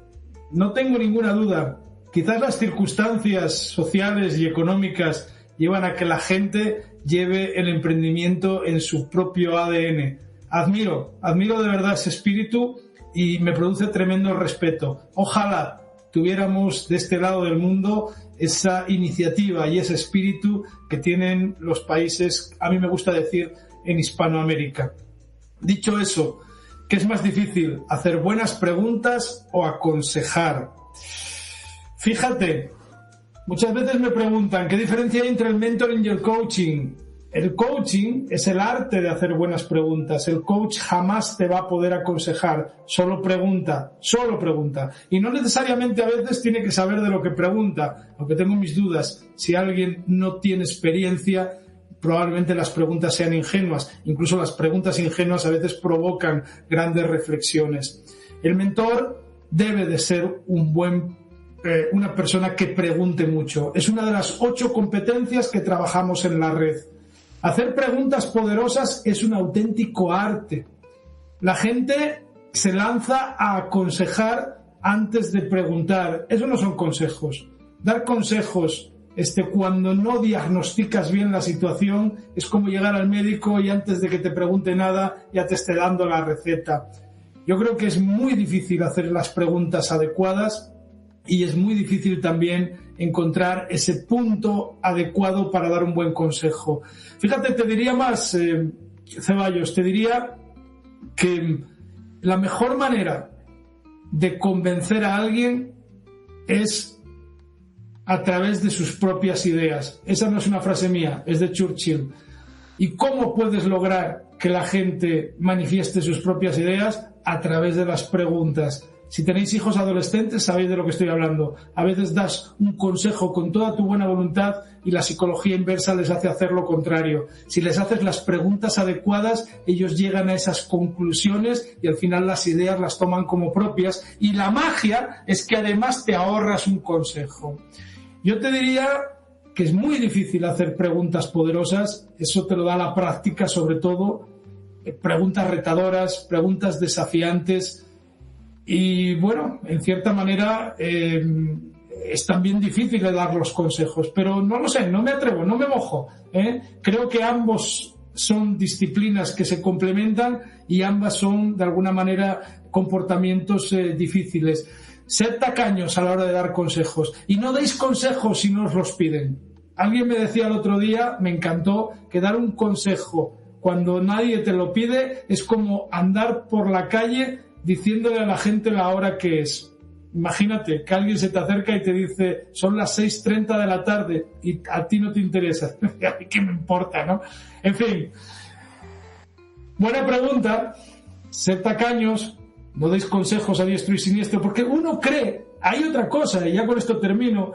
no tengo ninguna duda. Quizás las circunstancias sociales y económicas llevan a que la gente lleve el emprendimiento en su propio ADN. Admiro de verdad ese espíritu y me produce tremendo respeto. Ojalá tuviéramos de este lado del mundo esa iniciativa y ese espíritu que tienen los países, a mí me gusta decir, en Hispanoamérica. Dicho eso, ¿qué es más difícil? ¿Hacer buenas preguntas o aconsejar? Fíjate, muchas veces me preguntan ¿qué diferencia hay entre el mentoring y el coaching? El coaching es el arte de hacer buenas preguntas. El coach jamás te va a poder aconsejar. Solo pregunta. Y no necesariamente a veces tiene que saber de lo que pregunta, aunque tengo mis dudas. Si alguien no tiene experiencia, probablemente las preguntas sean ingenuas. Incluso las preguntas ingenuas a veces provocan grandes reflexiones. El mentor debe de ser una persona que pregunte mucho. Es una de las 8 competencias que trabajamos en la red. Hacer preguntas poderosas es un auténtico arte. La gente se lanza a aconsejar antes de preguntar. Eso no son consejos. Dar consejos cuando no diagnosticas bien la situación es como llegar al médico y antes de que te pregunte nada ya te esté dando la receta. Yo creo que es muy difícil hacer las preguntas adecuadas y es muy difícil también encontrar ese punto adecuado para dar un buen consejo. Fíjate, te diría más, Ceballos, te diría que la mejor manera de convencer a alguien es a través de sus propias ideas. Esa no es una frase mía, es de Churchill. ¿Y cómo puedes lograr que la gente manifieste sus propias ideas? A través de las preguntas. Si tenéis hijos adolescentes, sabéis de lo que estoy hablando. A veces das un consejo con toda tu buena voluntad y la psicología inversa les hace hacer lo contrario. Si les haces las preguntas adecuadas, ellos llegan a esas conclusiones y al final las ideas las toman como propias. Y la magia es que además te ahorras un consejo. Yo te diría que es muy difícil hacer preguntas poderosas. Eso te lo da la práctica, sobre todo. Preguntas retadoras, preguntas desafiantes. Y bueno, en cierta manera es también difícil de dar los consejos, pero no lo sé, no me atrevo, no me mojo. Creo que ambos son disciplinas que se complementan y ambas son de alguna manera comportamientos difíciles. Sed tacaños a la hora de dar consejos y no deis consejos si no os los piden. Alguien me decía el otro día, me encantó, que dar un consejo cuando nadie te lo pide es como andar por la calle diciéndole a la gente la hora que es. Imagínate que alguien se te acerca y te dice son las 6:30 de la tarde y a ti no te interesa. ¿A mí qué me importa, no? En fin, buena pregunta, ser tacaños, no deis consejos a diestro y siniestro, porque uno cree, hay otra cosa, y ya con esto termino,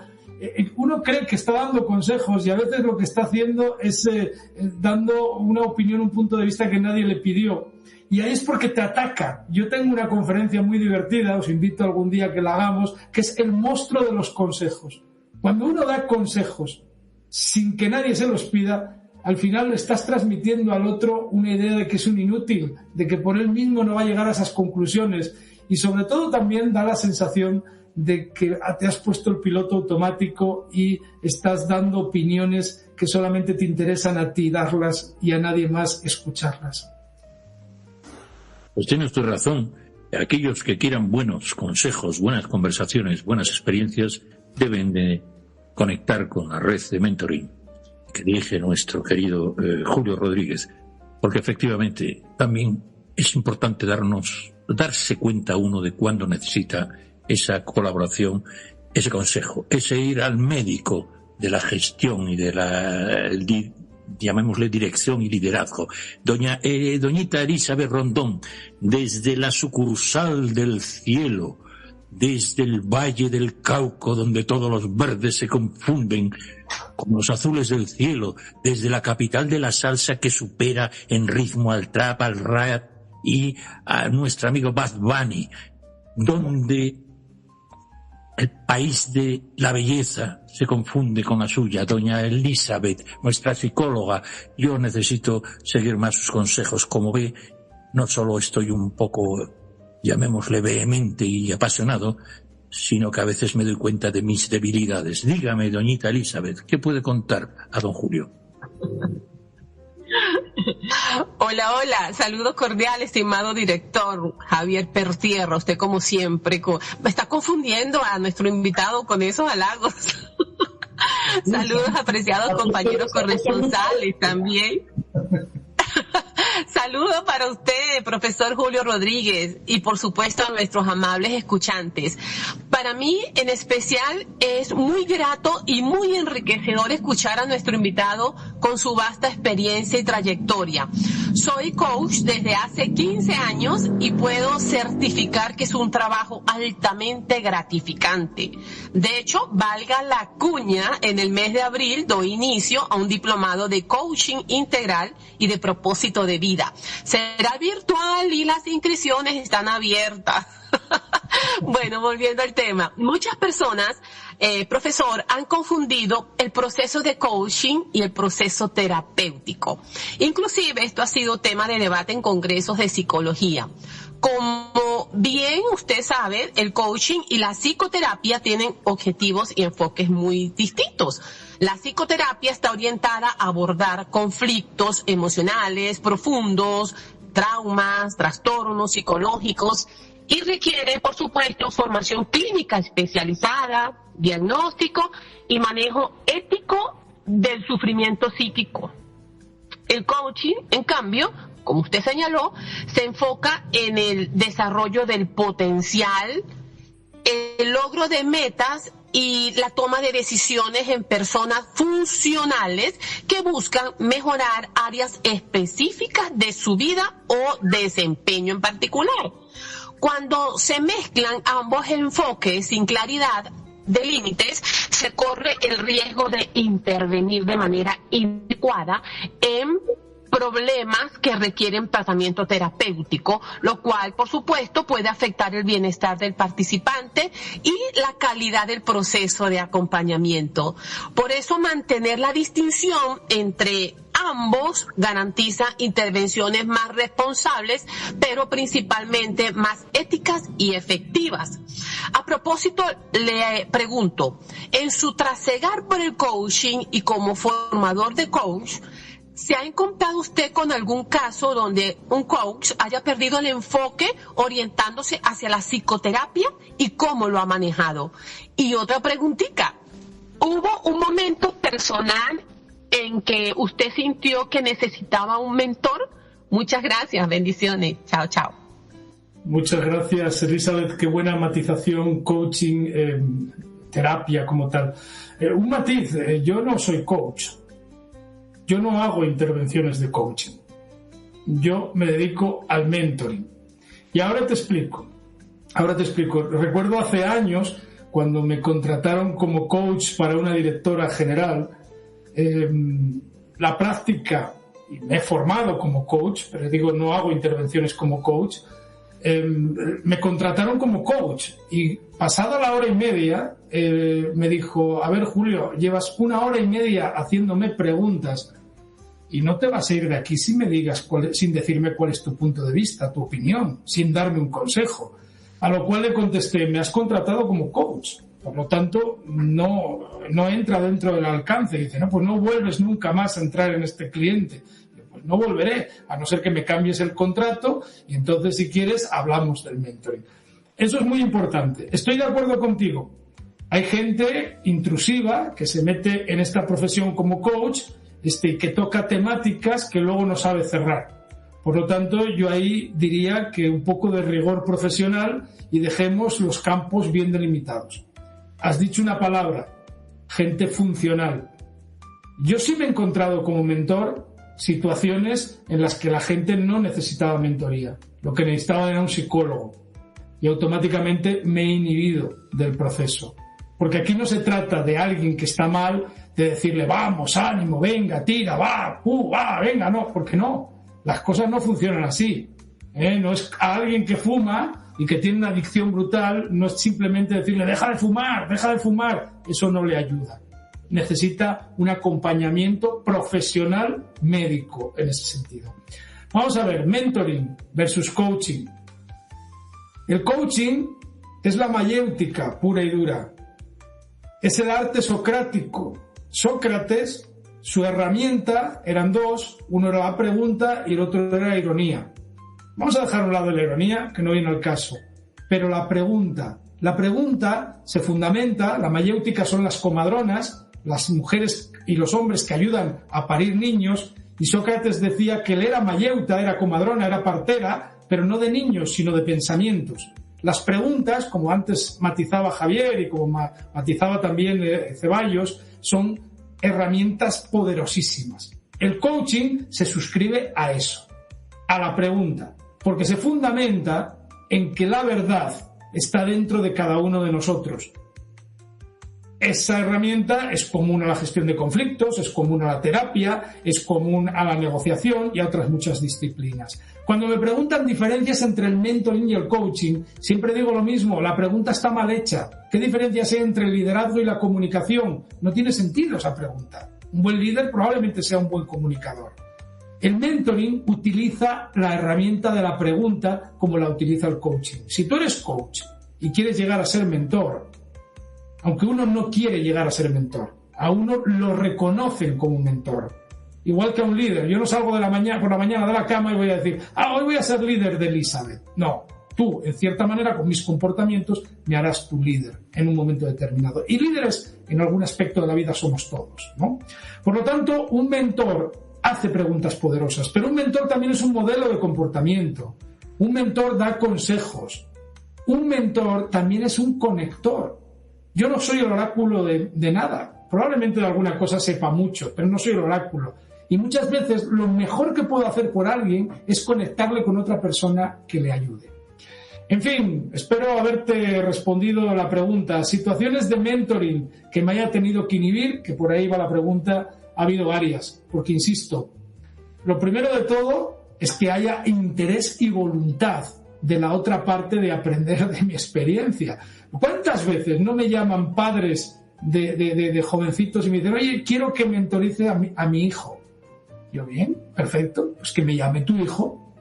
uno cree que está dando consejos y a veces lo que está haciendo es dando una opinión, un punto de vista que nadie le pidió. Y ahí es porque te ataca. Yo tengo una conferencia muy divertida, os invito algún día a que la hagamos, que es el monstruo de los consejos. Cuando uno da consejos sin que nadie se los pida, al final le estás transmitiendo al otro una idea de que es un inútil, de que por él mismo no va a llegar a esas conclusiones. Y sobre todo también da la sensación de que te has puesto el piloto automático y estás dando opiniones que solamente te interesan a ti darlas y a nadie más escucharlas. Pues tiene usted razón. Aquellos que quieran buenos consejos, buenas conversaciones, buenas experiencias, deben de conectar con la red de mentoring que dirige nuestro querido Julio Rodríguez, porque efectivamente también es importante darse cuenta uno de cuándo necesita esa colaboración, ese consejo, ese ir al médico de la gestión y de la llamémosle dirección y liderazgo. Doñita Elizabeth Rondón, desde la sucursal del cielo, desde el Valle del Cauca, donde todos los verdes se confunden con los azules del cielo, desde la capital de la salsa que supera en ritmo al trap, al rap y a nuestro amigo Bad Bunny, donde el país de la belleza se confunde con la suya. Doña Elizabeth, nuestra psicóloga, yo necesito seguir más sus consejos. Como ve, no solo estoy un poco, llamémosle, vehemente y apasionado, sino que a veces me doy cuenta de mis debilidades. Dígame, doñita Elizabeth, ¿qué puede contar a don Julio? Hola, hola, saludos cordiales, estimado director Javier Pertierra. Usted, como siempre, me está confundiendo a nuestro invitado con esos halagos. Saludos, apreciados compañeros corresponsales también. Saludos para usted, profesor Julio Rodríguez, y por supuesto a nuestros amables escuchantes. Para mí, en especial, es muy grato y muy enriquecedor escuchar a nuestro invitado con su vasta experiencia y trayectoria. Soy coach desde hace 15 años y puedo certificar que es un trabajo altamente gratificante. De hecho, valga la cuña, en el mes de abril doy inicio a un diplomado de coaching integral y de propósito de vida. Será virtual y las inscripciones están abiertas. Bueno, volviendo al tema. Muchas personas, profesor, han confundido el proceso de coaching y el proceso terapéutico. Inclusive esto ha sido tema de debate en congresos de psicología. Como bien usted sabe, el coaching y la psicoterapia tienen objetivos y enfoques muy distintos. La psicoterapia está orientada a abordar conflictos emocionales profundos, traumas, trastornos psicológicos y requiere, por supuesto, formación clínica especializada, diagnóstico y manejo ético del sufrimiento psíquico. El coaching, en cambio, como usted señaló, se enfoca en el desarrollo del potencial, el logro de metas y la toma de decisiones en personas funcionales que buscan mejorar áreas específicas de su vida o desempeño en particular. Cuando se mezclan ambos enfoques sin claridad de límites, se corre el riesgo de intervenir de manera inadecuada en problemas que requieren tratamiento terapéutico, lo cual, por supuesto, puede afectar el bienestar del participante y la calidad del proceso de acompañamiento. Por eso, mantener la distinción entre ambos garantiza intervenciones más responsables, pero principalmente más éticas y efectivas. A propósito, le pregunto, en su trasegar por el coaching y como formador de coach, ¿se ha encontrado usted con algún caso donde un coach haya perdido el enfoque orientándose hacia la psicoterapia y cómo lo ha manejado? Y otra preguntita, ¿hubo un momento personal en que usted sintió que necesitaba un mentor? Muchas gracias, bendiciones. Chao, chao. Muchas gracias, Elizabeth. Qué buena matización, coaching, terapia como tal. Un matiz, yo no soy coach. Yo no hago intervenciones de coaching. Yo me dedico al mentoring. Y ahora te explico. Recuerdo hace años, cuando me contrataron como coach para una directora general, la práctica, y me he formado como coach, pero digo, no hago intervenciones como coach, me contrataron como coach y pasada la hora y media me dijo, a ver, Julio, llevas 1 hora y media haciéndome preguntas y no te vas a ir de aquí sin decirme cuál es tu punto de vista, tu opinión, sin darme un consejo. A lo cual le contesté, me has contratado como coach, por lo tanto no entra dentro del alcance. Y dice, no, pues no vuelves nunca más a entrar en este cliente. Pues no volveré, a no ser que me cambies el contrato y entonces, si quieres, hablamos del mentoring. Eso es muy importante. Estoy de acuerdo contigo. Hay gente intrusiva que se mete en esta profesión como coach y que toca temáticas que luego no sabe cerrar. Por lo tanto, yo ahí diría que un poco de rigor profesional y dejemos los campos bien delimitados. Has dicho una palabra, gente funcional. Yo sí me he encontrado como mentor situaciones en las que la gente no necesitaba mentoría. Lo que necesitaba era un psicólogo. Y automáticamente me he inhibido del proceso. Porque aquí no se trata de alguien que está mal, de decirle, vamos, ánimo, venga, tira, va, venga, no, porque no. Las cosas no funcionan así. No es a alguien que fuma y que tiene una adicción brutal, no es simplemente decirle, deja de fumar. Eso no le ayuda. Necesita un acompañamiento profesional médico en ese sentido. Vamos a ver, mentoring versus coaching. El coaching es la mayéutica pura y dura. Es el arte socrático. Sócrates, su herramienta eran dos, uno era la pregunta y el otro era la ironía. Vamos a dejar a un lado la ironía, que no viene al caso. Pero la pregunta se fundamenta, la mayéutica son las comadronas, las mujeres y los hombres que ayudan a parir niños, y Sócrates decía que él era mayeuta, era comadrona, era partera, pero no de niños, sino de pensamientos. Las preguntas, como antes matizaba Javier y como matizaba también Ceballos, son herramientas poderosísimas. El coaching se suscribe a eso, a la pregunta, porque se fundamenta en que la verdad está dentro de cada uno de nosotros. Esa herramienta es común a la gestión de conflictos, es común a la terapia, es común a la negociación y a otras muchas disciplinas. Cuando me preguntan diferencias entre el mentoring y el coaching, siempre digo lo mismo, la pregunta está mal hecha. ¿Qué diferencias hay entre el liderazgo y la comunicación? No tiene sentido esa pregunta. Un buen líder probablemente sea un buen comunicador. El mentoring utiliza la herramienta de la pregunta como la utiliza el coaching. Si tú eres coach y quieres llegar a ser mentor, aunque uno no quiere llegar a ser mentor, a uno lo reconocen como un mentor. Igual que a un líder. Yo no salgo por la mañana de la cama y voy a decir, hoy voy a ser líder de Elizabeth. No, tú, en cierta manera, con mis comportamientos, me harás tu líder en un momento determinado. Y líderes, en algún aspecto de la vida, somos todos, ¿no? Por lo tanto, un mentor hace preguntas poderosas, pero un mentor también es un modelo de comportamiento. Un mentor da consejos. Un mentor también es un conector. Yo no soy el oráculo de nada. Probablemente de alguna cosa sepa mucho, pero no soy el oráculo. Y muchas veces lo mejor que puedo hacer por alguien es conectarle con otra persona que le ayude. En fin, espero haberte respondido la pregunta. Situaciones de mentoring que me haya tenido que inhibir, que por ahí va la pregunta, ha habido varias. Porque, insisto, lo primero de todo es que haya interés y voluntad de la otra parte de aprender de mi experiencia. ¿Cuántas veces no me llaman padres de jovencitos y me dicen, oye, quiero que mentorice a mi hijo? Yo, bien, perfecto, pues que me llame tu hijo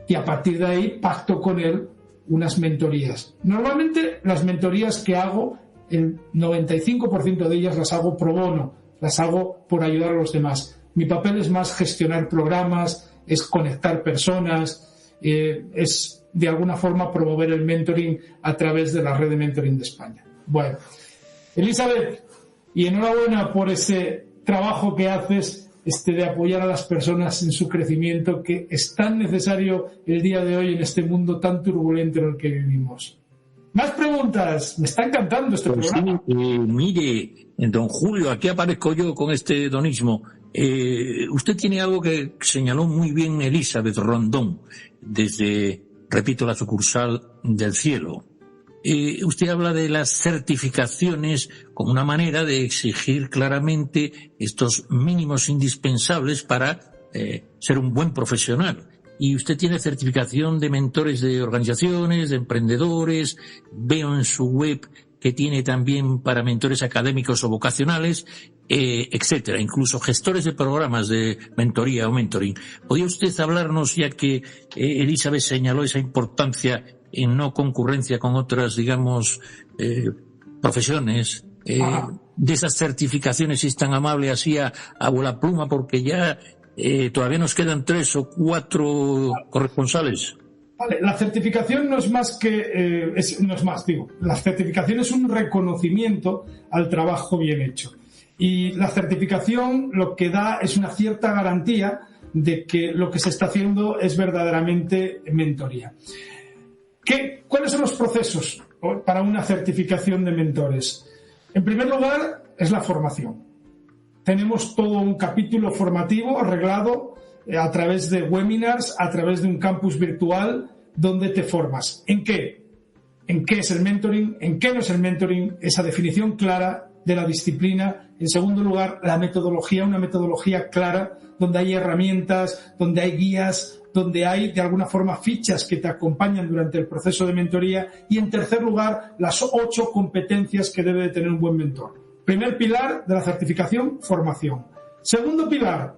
y a partir de ahí pacto con él unas mentorías. Normalmente las mentorías que hago, el 95% de ellas las hago pro bono, las hago por ayudar a los demás. Mi papel es más gestionar programas, es conectar personas, es de alguna forma promover el mentoring a través de la red de mentoring de España. Bueno, Elizabeth, y enhorabuena por ese trabajo que haces de apoyar a las personas en su crecimiento, que es tan necesario el día de hoy en este mundo tan turbulento en el que vivimos. Más preguntas, me está encantando este programa. Sí, mire, don Julio, aquí aparezco yo con este hedonismo. Usted tiene algo que señaló muy bien Elizabeth Rondón desde repito, la sucursal del cielo. Usted habla de las certificaciones como una manera de exigir claramente estos mínimos indispensables para ser un buen profesional. Y usted tiene certificación de mentores de organizaciones, de emprendedores. Veo en su web que tiene también para mentores académicos o vocacionales, etcétera, incluso gestores de programas de mentoría o mentoring. ¿Podría usted hablarnos, ya que Elizabeth señaló esa importancia en no concurrencia con otras, digamos, profesiones, de esas certificaciones, si es tan amable, así a bola pluma, porque ya todavía nos quedan 3 o 4 corresponsales? Vale, la certificación no es más que, la certificación es un reconocimiento al trabajo bien hecho. Y la certificación lo que da es una cierta garantía de que lo que se está haciendo es verdaderamente mentoría. ¿Cuáles son los procesos para una certificación de mentores? En primer lugar, es la formación. Tenemos todo un capítulo formativo arreglado a través de webinars, a través de un campus virtual donde te formas. ¿En qué? ¿En qué es el mentoring? ¿En qué no es el mentoring? Esa definición clara de la disciplina. En segundo lugar, la metodología, una metodología clara donde hay herramientas, donde hay guías, donde hay de alguna forma fichas que te acompañan durante el proceso de mentoría. Y en tercer lugar, las 8 competencias que debe de tener un buen mentor. Primer pilar de la certificación, formación. Segundo pilar,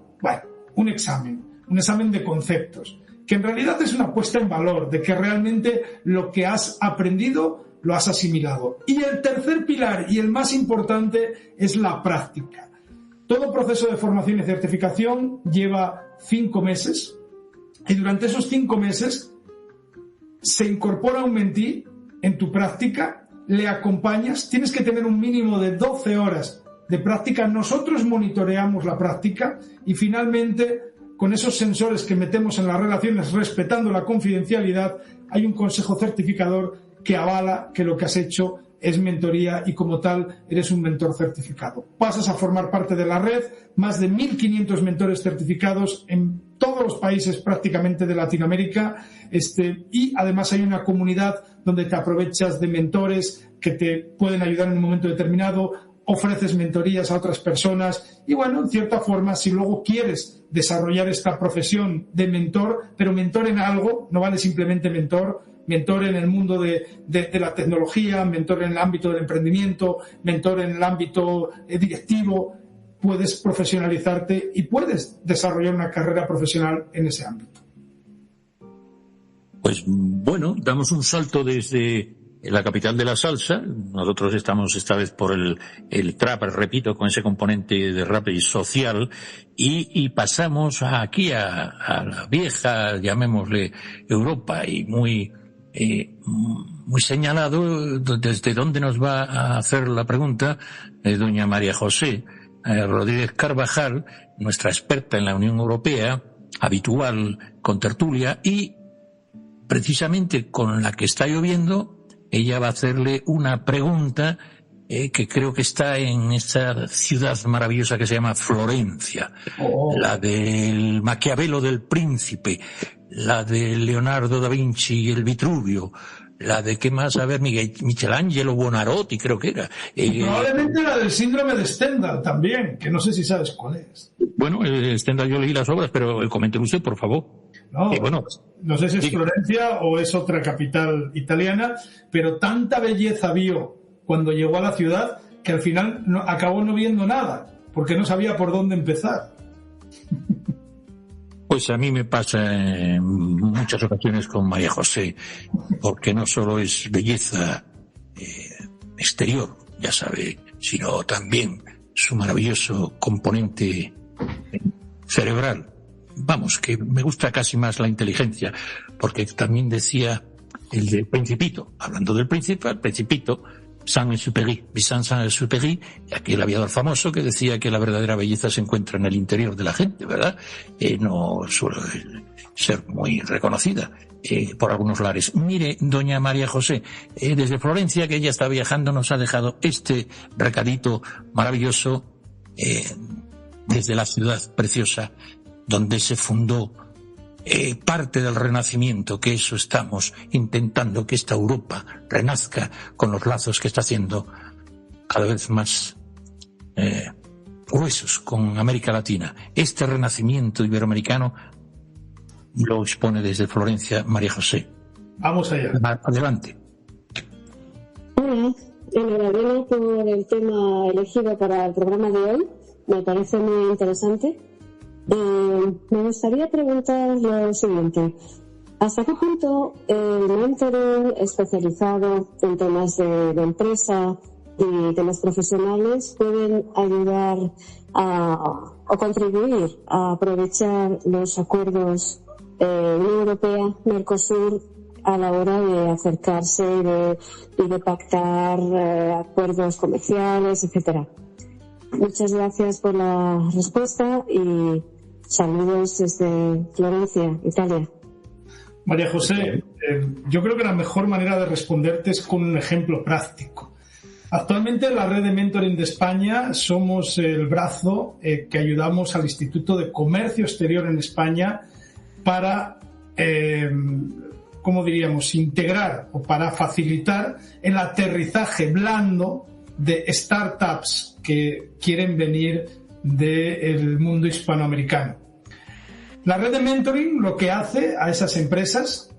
un examen de conceptos, que en realidad es una puesta en valor de que realmente lo que has aprendido lo has asimilado. Y el tercer pilar, y el más importante, es la práctica. Todo proceso de formación y certificación lleva 5 meses, y durante esos 5 meses se incorpora un mentí en tu práctica, le acompañas, tienes que tener un mínimo de 12 horas de práctica. Nosotros monitoreamos la práctica y finalmente, con esos sensores que metemos en las relaciones respetando la confidencialidad, hay un consejo certificador que avala que lo que has hecho es mentoría y como tal eres un mentor certificado. Pasas a formar parte de la red, más de 1.500 mentores certificados en todos los países prácticamente de Latinoamérica, y además hay una comunidad donde te aprovechas de mentores que te pueden ayudar en un momento determinado, ofreces mentorías a otras personas y en cierta forma, si luego quieres desarrollar esta profesión de mentor, pero mentor en algo, no vale simplemente mentor en el mundo de la tecnología, mentor en el ámbito del emprendimiento, mentor en el ámbito directivo, puedes profesionalizarte y puedes desarrollar una carrera profesional en ese ámbito. Pues damos un salto desde la capital de la salsa. Nosotros estamos esta vez por el trap, repito, con ese componente de rap y social, y pasamos aquí a la vieja, llamémosle, Europa, y muy señalado desde dónde nos va a hacer la pregunta doña María José Rodríguez Carvajal, nuestra experta en la Unión Europea, habitual contertulia, y precisamente con la que está lloviendo, ella va a hacerle una pregunta que creo que está en esa ciudad maravillosa que se llama Florencia, la del Maquiavelo del Príncipe, la de Leonardo da Vinci y el Vitruvio, la de, ¿qué más? A ver, Michelangelo Buonarroti, creo que era. Probablemente la del síndrome de Stendhal también, que no sé si sabes cuál es. Bueno, Stendhal yo leí las obras, pero coméntelo usted, por favor. No, no sé si es Florencia o es otra capital italiana, pero tanta belleza vio cuando llegó a la ciudad que al final acabó no viendo nada, porque no sabía por dónde empezar. Pues a mí me pasa en muchas ocasiones con María José, porque no solo es belleza exterior, ya sabe, sino también su maravilloso componente cerebral. Vamos, que me gusta casi más la inteligencia, porque también decía el del Principito, hablando del príncipe, el Principito, Saint-Exupéry, Vicente Saint-Exupéry, aquel aviador famoso que decía que la verdadera belleza se encuentra en el interior de la gente, ¿verdad? No suele ser muy reconocida por algunos lares. Mire, doña María José, desde Florencia, que ella está viajando, nos ha dejado este recadito maravilloso desde la ciudad preciosa donde se fundó parte del renacimiento, que eso estamos intentando, que esta Europa renazca con los lazos que está haciendo cada vez más gruesos con América Latina. Este renacimiento iberoamericano lo expone desde Florencia María José. Vamos allá. Adelante. Hola, enhorabuena por el tema elegido para el programa de hoy. Me parece muy interesante. Me gustaría preguntar lo siguiente. ¿Hasta qué punto el mentoring especializado en temas de empresa y temas profesionales pueden ayudar o contribuir a aprovechar los acuerdos Unión Europea, Mercosur, a la hora de acercarse y de pactar acuerdos comerciales, etcétera? Muchas gracias por la respuesta y saludos desde Florencia, Italia. María José, yo creo que la mejor manera de responderte es con un ejemplo práctico. Actualmente en la red de mentoring de España somos el brazo que ayudamos al Instituto de Comercio Exterior en España para, ¿cómo diríamos?, integrar o para facilitar el aterrizaje blando de startups que quieren venir del mundo hispanoamericano. La red de mentoring lo que hace a esas empresas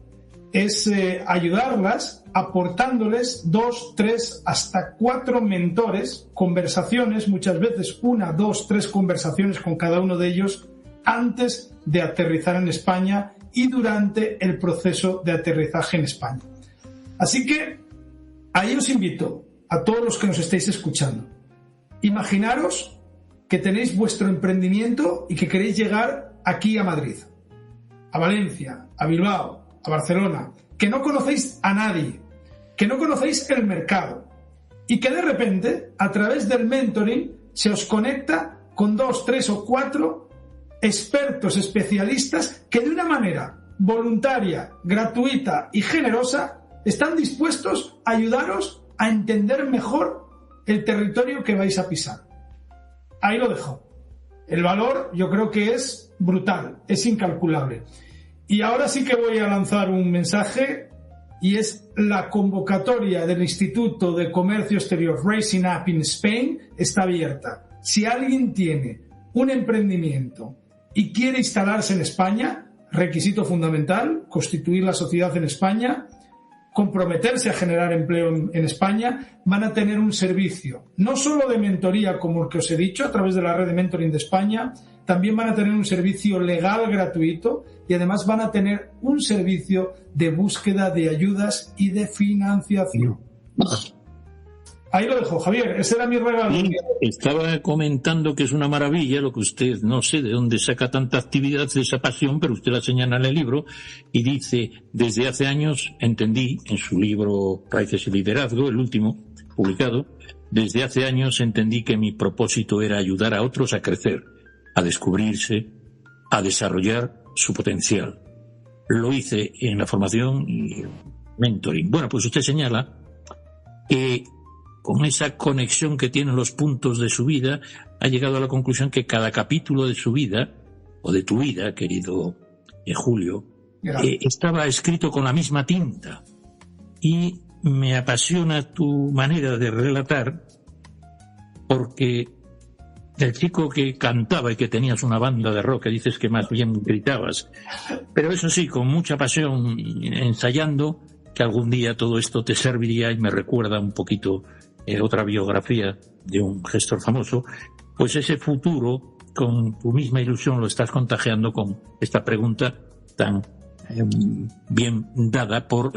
es ayudarlas aportándoles 2, 3, hasta 4 mentores, conversaciones, muchas veces 1, 2, 3 conversaciones con cada uno de ellos antes de aterrizar en España y durante el proceso de aterrizaje en España. Así que ahí os invito a todos los que nos estéis escuchando. Imaginaros que tenéis vuestro emprendimiento y que queréis llegar aquí a Madrid, a Valencia, a Bilbao, a Barcelona, que no conocéis a nadie, que no conocéis el mercado y que de repente, a través del mentoring, se os conecta con 2, 3 o 4 expertos especialistas que de una manera voluntaria, gratuita y generosa están dispuestos a ayudaros a entender mejor el territorio que vais a pisar. Ahí lo dejo. El valor yo creo que es brutal, es incalculable. Y ahora sí que voy a lanzar un mensaje y es la convocatoria del Instituto de Comercio Exterior Raising Up in Spain está abierta. Si alguien tiene un emprendimiento y quiere instalarse en España, requisito fundamental, constituir la sociedad en España, comprometerse a generar empleo en España, van a tener un servicio, no solo de mentoría como el que os he dicho a través de la red de mentoring de España, también van a tener un servicio legal gratuito y además van a tener un servicio de búsqueda de ayudas y de financiación. Ahí lo dejo, Javier, ese era mi regalo. Estaba comentando que es una maravilla lo que usted, no sé de dónde saca tanta actividad, de esa pasión, pero usted la señala en el libro y dice, desde hace años entendí, en su libro Raíces y Liderazgo, el último publicado, desde hace años entendí que mi propósito era ayudar a otros a crecer, a descubrirse, a desarrollar su potencial. Lo hice en la formación y mentoring. Bueno, pues usted señala que con esa conexión que tienen los puntos de su vida, ha llegado a la conclusión que cada capítulo de su vida, o de tu vida, querido Julio, estaba escrito con la misma tinta. Y me apasiona tu manera de relatar, porque el chico que cantaba y que tenías una banda de rock, que dices que más bien gritabas, pero eso sí, con mucha pasión, ensayando, que algún día todo esto te serviría, y me recuerda un poquito otra biografía de un gestor famoso, pues ese futuro, con tu misma ilusión, lo estás contagiando con esta pregunta tan bien dada por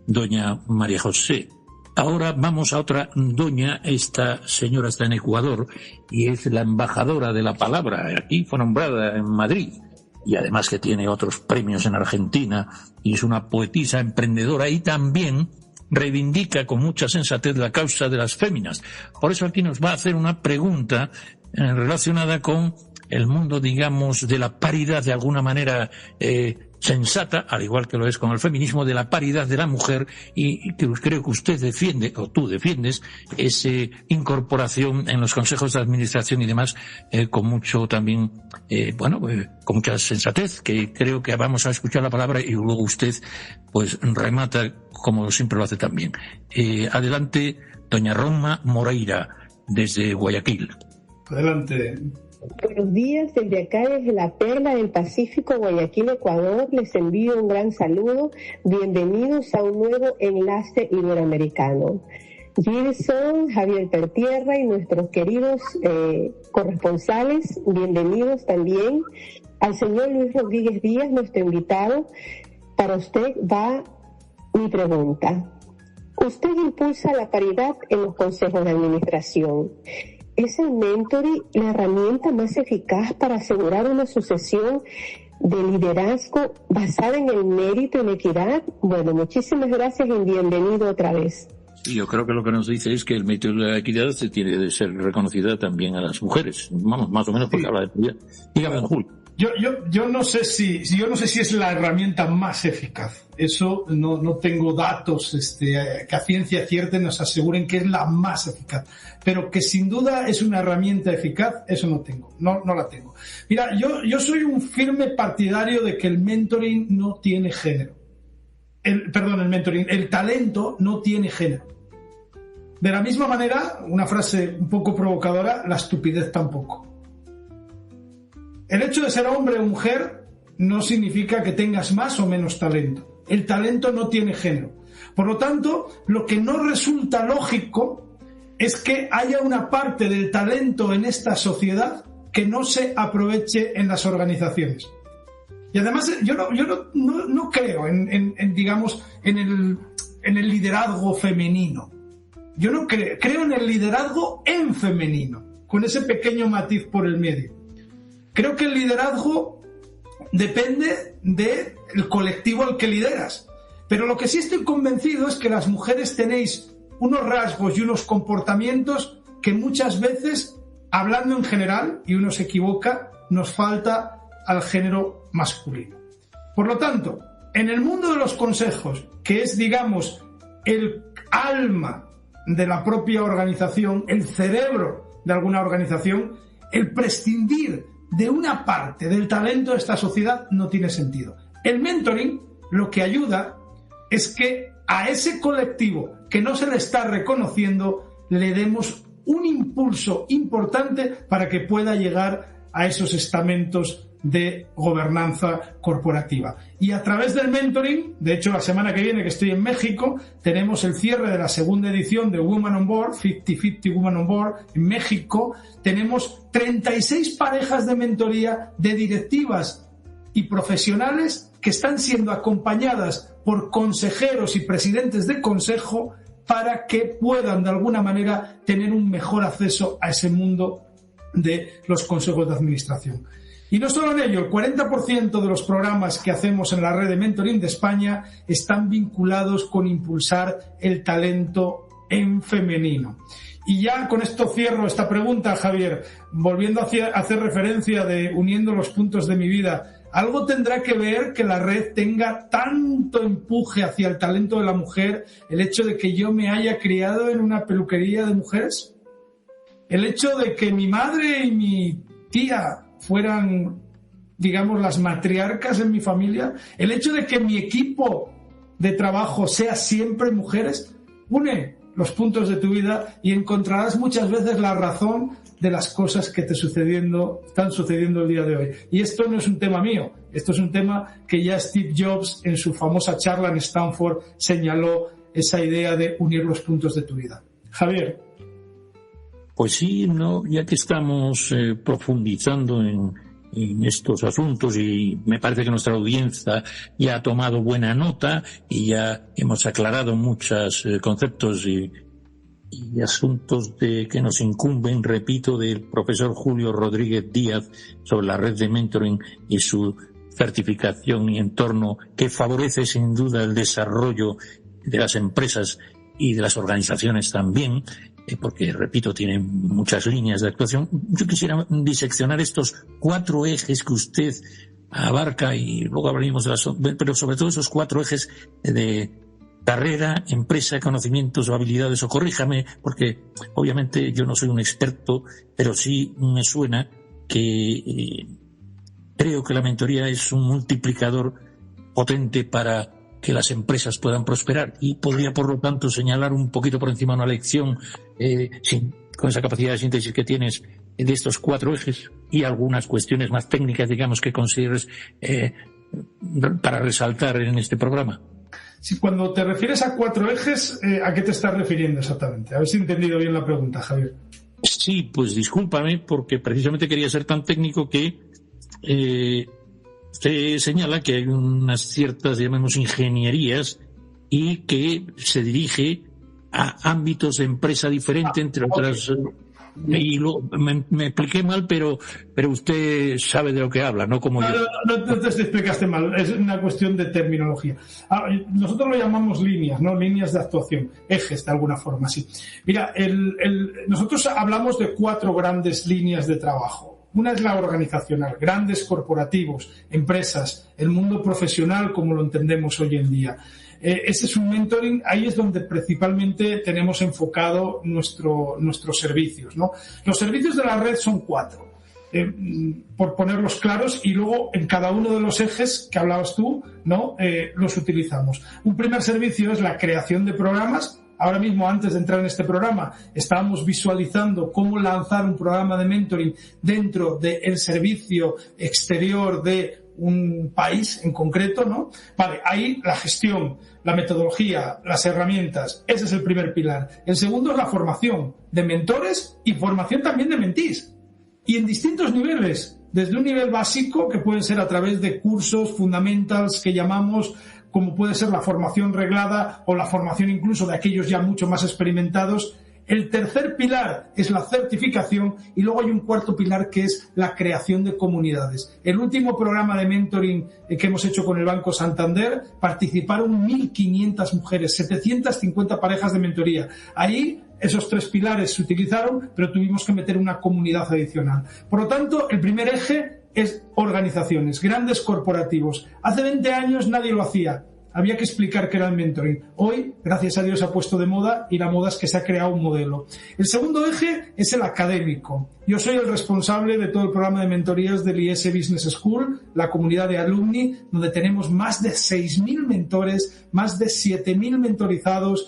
doña María José. Ahora vamos a otra doña. Esta señora está en Ecuador y es la embajadora de la palabra. Aquí fue nombrada en Madrid y además que tiene otros premios en Argentina y es una poetisa emprendedora y también reivindica con mucha sensatez la causa de las féminas. Por eso aquí nos va a hacer una pregunta relacionada con el mundo, digamos, de la paridad, de alguna manera sensata, al igual que lo es con el feminismo, de la paridad de la mujer, y que creo que usted defiende, o tú defiendes, esa incorporación en los consejos de administración y demás, con mucho también, con mucha sensatez, que creo que vamos a escuchar la palabra y luego usted pues remata como siempre lo hace también. Adelante, doña Roma Moreira, desde Guayaquil. Adelante. Buenos días, desde acá, desde la perla del Pacífico, Guayaquil, Ecuador, les envío un gran saludo. Bienvenidos a un nuevo enlace iberoamericano. Gilson, Javier Pertierra y nuestros queridos corresponsales, bienvenidos también. Al señor Luis Rodríguez Díaz, nuestro invitado, para usted va mi pregunta. Usted impulsa la paridad en los consejos de administración. ¿Es el mentoring la herramienta más eficaz para asegurar una sucesión de liderazgo basada en el mérito y la equidad? Bueno, muchísimas gracias y bienvenido otra vez. Sí, yo creo que lo que nos dice es que el mérito de la equidad se tiene de ser reconocida también a las mujeres. Vamos, más o menos porque habla de equidad. Dígame, don Julio. Yo no sé si es la herramienta más eficaz. Eso no tengo datos que a ciencia cierta nos aseguren que es la más eficaz. Pero que sin duda es una herramienta eficaz, eso no la tengo. Mira, yo soy un firme partidario de que el mentoring no tiene género. El talento no tiene género. De la misma manera, una frase un poco provocadora, la estupidez tampoco. El hecho de ser hombre o mujer no significa que tengas más o menos talento. El talento no tiene género. Por lo tanto, lo que no resulta lógico es que haya una parte del talento en esta sociedad que no se aproveche en las organizaciones. Y además, yo no creo en el liderazgo femenino. Yo no creo en el liderazgo en femenino, con ese pequeño matiz por el medio. Creo que el liderazgo depende del colectivo al que lideras. Pero lo que sí estoy convencido es que las mujeres tenéis unos rasgos y unos comportamientos que muchas veces, hablando en general, y uno se equivoca, nos falta al género masculino. Por lo tanto, en el mundo de los consejos, que es, digamos, el alma de la propia organización, el cerebro de alguna organización, el prescindir de una parte del talento de esta sociedad no tiene sentido. El mentoring lo que ayuda es que a ese colectivo que no se le está reconociendo le demos un impulso importante para que pueda llegar a esos estamentos de gobernanza corporativa. Y a través del mentoring, de hecho la semana que viene que estoy en México, tenemos el cierre de la segunda edición de Women on Board, 50-50 Women on Board, en México. Tenemos 36 parejas de mentoría de directivas y profesionales que están siendo acompañadas por consejeros y presidentes de consejo para que puedan de alguna manera tener un mejor acceso a ese mundo de los consejos de administración. Y no solo en ello, el 40% de los programas que hacemos en la red de mentoring de España están vinculados con impulsar el talento en femenino. Y ya con esto cierro esta pregunta, Javier, volviendo a hacer referencia de uniendo los puntos de mi vida. ¿Algo tendrá que ver que la red tenga tanto empuje hacia el talento de la mujer, el hecho de que yo me haya criado en una peluquería de mujeres? ¿El hecho de que mi madre y mi tía fueran, digamos, las matriarcas en mi familia? ¿El hecho de que mi equipo de trabajo sea siempre mujeres? Une los puntos de tu vida y encontrarás muchas veces la razón de las cosas que están sucediendo el día de hoy. Y esto no es un tema mío, esto es un tema que ya Steve Jobs en su famosa charla en Stanford señaló, esa idea de unir los puntos de tu vida. Javier. Pues sí, ya que estamos profundizando en estos asuntos, y me parece que nuestra audiencia ya ha tomado buena nota y ya hemos aclarado muchos conceptos y asuntos que nos incumben, repito, del profesor Julio Rodríguez Díaz sobre la red de mentoring y su certificación y entorno que favorece sin duda el desarrollo de las empresas y de las organizaciones también, porque, repito, tiene muchas líneas de actuación. Yo quisiera diseccionar estos 4 ejes que usted abarca, y luego hablaremos pero sobre todo esos 4 ejes de carrera, empresa, conocimientos o habilidades, o corríjame, porque obviamente yo no soy un experto, pero sí me suena que creo que la mentoría es un multiplicador potente para que las empresas puedan prosperar, y podría, por lo tanto, señalar un poquito por encima una lección con esa capacidad de síntesis que tienes de estos 4 ejes y algunas cuestiones más técnicas, digamos, que consideres para resaltar en este programa. Sí, cuando te refieres a 4 ejes, ¿a qué te estás refiriendo exactamente? A ver si he entendido bien la pregunta, Javier. Sí, pues discúlpame, porque precisamente quería ser tan técnico que usted señala que hay unas ciertas, llamemos, ingenierías, y que se dirige a ámbitos de empresa diferente, entre otras. Y me expliqué mal, pero usted sabe de lo que habla, no como yo. No te explicaste mal, es una cuestión de terminología. Nosotros lo llamamos líneas, ¿no? Líneas de actuación, ejes de alguna forma, sí. Mira, nosotros hablamos de 4 grandes líneas de trabajo. Una es la organizacional, grandes corporativos, empresas, el mundo profesional como lo entendemos hoy en día. Ese es un mentoring, ahí es donde principalmente tenemos enfocado nuestros servicios, ¿no? Los servicios de la red son 4, por ponerlos claros, y luego en cada uno de los ejes que hablabas tú, ¿no? Los utilizamos. Un primer servicio es la creación de programas. Ahora mismo, antes de entrar en este programa, estábamos visualizando cómo lanzar un programa de mentoring dentro del servicio exterior de un país en concreto, ¿no? Vale, ahí la gestión, la metodología, las herramientas, ese es el primer pilar. El segundo es la formación de mentores y formación también de mentees. Y en distintos niveles, desde un nivel básico, que puede ser a través de cursos fundamentals que llamamos, como puede ser la formación reglada o la formación incluso de aquellos ya mucho más experimentados. El tercer pilar es la certificación, y luego hay un cuarto pilar que es la creación de comunidades. El último programa de mentoring que hemos hecho con el Banco Santander, participaron 1.500 mujeres, 750 parejas de mentoría. Ahí esos 3 pilares se utilizaron, pero tuvimos que meter una comunidad adicional. Por lo tanto, el primer eje es organizaciones, grandes corporativos. Hace 20 años nadie lo hacía. Había que explicar qué era el mentoring. Hoy, gracias a Dios, se ha puesto de moda, y la moda es que se ha creado un modelo. El segundo eje es el académico. Yo soy el responsable de todo el programa de mentorías del IES Business School, la comunidad de alumni, donde tenemos más de 6.000 mentores, más de 7.000 mentorizados,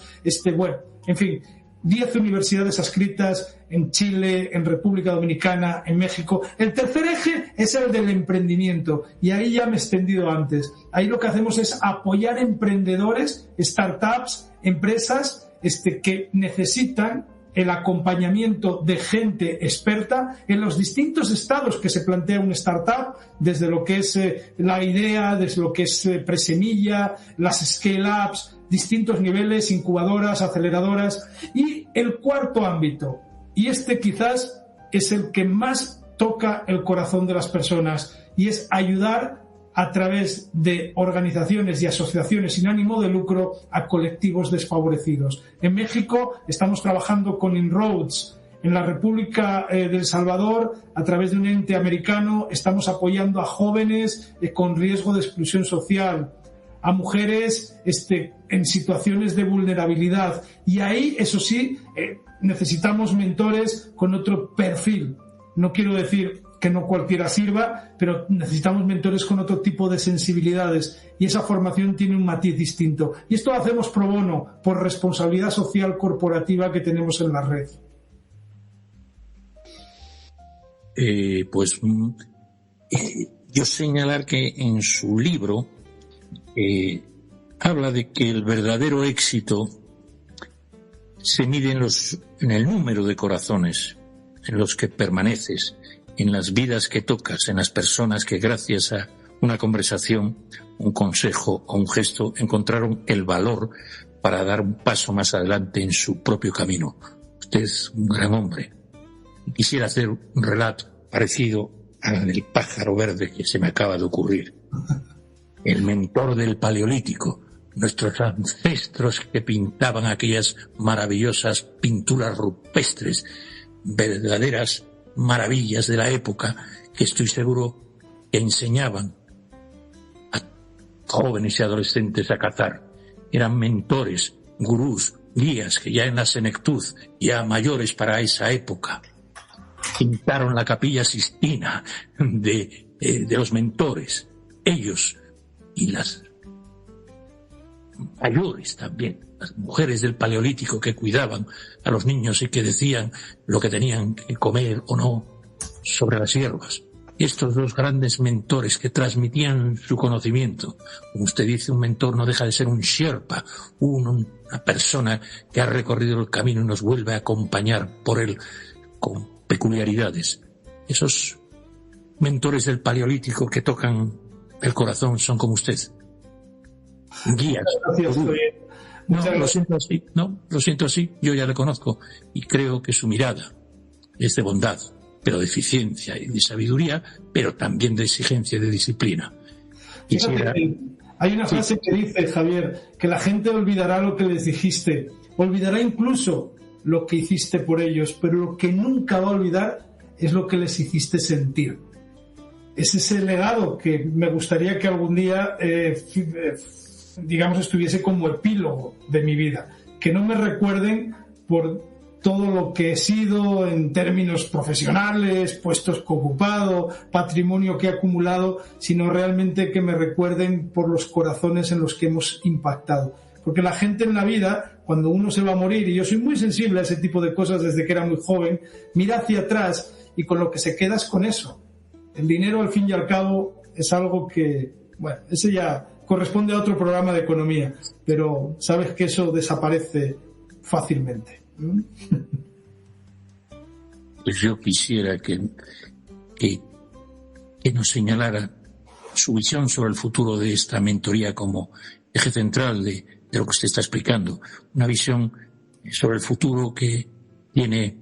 en fin, 10 universidades adscritas en Chile, en República Dominicana, en México. El tercer eje es el del emprendimiento, y ahí ya me he extendido antes. Ahí lo que hacemos es apoyar emprendedores, startups, empresas que necesitan el acompañamiento de gente experta en los distintos estados que se plantea una startup, desde lo que es la idea, desde lo que es presemilla, las scale-ups, distintos niveles, incubadoras, aceleradoras. Y el cuarto ámbito, y quizás es el que más toca el corazón de las personas, y es ayudar a través de organizaciones y asociaciones sin ánimo de lucro a colectivos desfavorecidos. En México estamos trabajando con Inroads. En la República de El Salvador, a través de un ente americano, estamos apoyando a jóvenes con riesgo de exclusión social, a mujeres en situaciones de vulnerabilidad. Y ahí, eso sí, necesitamos mentores con otro perfil. No quiero decir que no cualquiera sirva, pero necesitamos mentores con otro tipo de sensibilidades, y esa formación tiene un matiz distinto. Y esto lo hacemos pro bono, por responsabilidad social corporativa que tenemos en la red. Yo señalar que en su libro habla de que el verdadero éxito se mide en el número de corazones en los que permaneces, en las vidas que tocas, en las personas que gracias a una conversación, un consejo o un gesto encontraron el valor para dar un paso más adelante en su propio camino. Usted es un gran hombre. Quisiera hacer un relato parecido al del pájaro verde que se me acaba de ocurrir. El mentor del Paleolítico, nuestros ancestros que pintaban aquellas maravillosas pinturas rupestres, verdaderas maravillas de la época, que estoy seguro que enseñaban jóvenes y adolescentes a cazar. Eran mentores, gurús, guías que ya en la senectud, ya mayores para esa época, pintaron la Capilla Sistina de los mentores, ellos y las mayores también, las mujeres del Paleolítico que cuidaban a los niños y que decían lo que tenían que comer o no sobre las hierbas. Estos dos grandes mentores que transmitían su conocimiento. Como usted dice, un mentor no deja de ser un Sherpa, una persona que ha recorrido el camino y nos vuelve a acompañar por él con peculiaridades. Esos mentores del Paleolítico que tocan el corazón son como usted. Guías. Lo siento así, yo ya le conozco y creo que su mirada es de bondad, pero de eficiencia y de sabiduría, pero también de exigencia y de disciplina. Hay una frase que dice, Javier, que la gente olvidará lo que les dijiste, olvidará incluso lo que hiciste por ellos, pero lo que nunca va a olvidar es lo que les hiciste sentir. Es ese legado que me gustaría que algún día, digamos, estuviese como epílogo de mi vida. Que no me recuerden por todo lo que he sido en términos profesionales, puestos que he ocupado, patrimonio que he acumulado, sino realmente que me recuerden por los corazones en los que hemos impactado. Porque la gente en la vida, cuando uno se va a morir, y yo soy muy sensible a ese tipo de cosas desde que era muy joven, mira hacia atrás y con lo que se queda es con eso. El dinero, al fin y al cabo, es algo que, bueno, ese ya corresponde a otro programa de economía, pero sabes que eso desaparece fácilmente. Pues yo quisiera que nos señalara su visión sobre el futuro de esta mentoría como eje central de lo que usted está explicando. Una visión sobre el futuro que tiene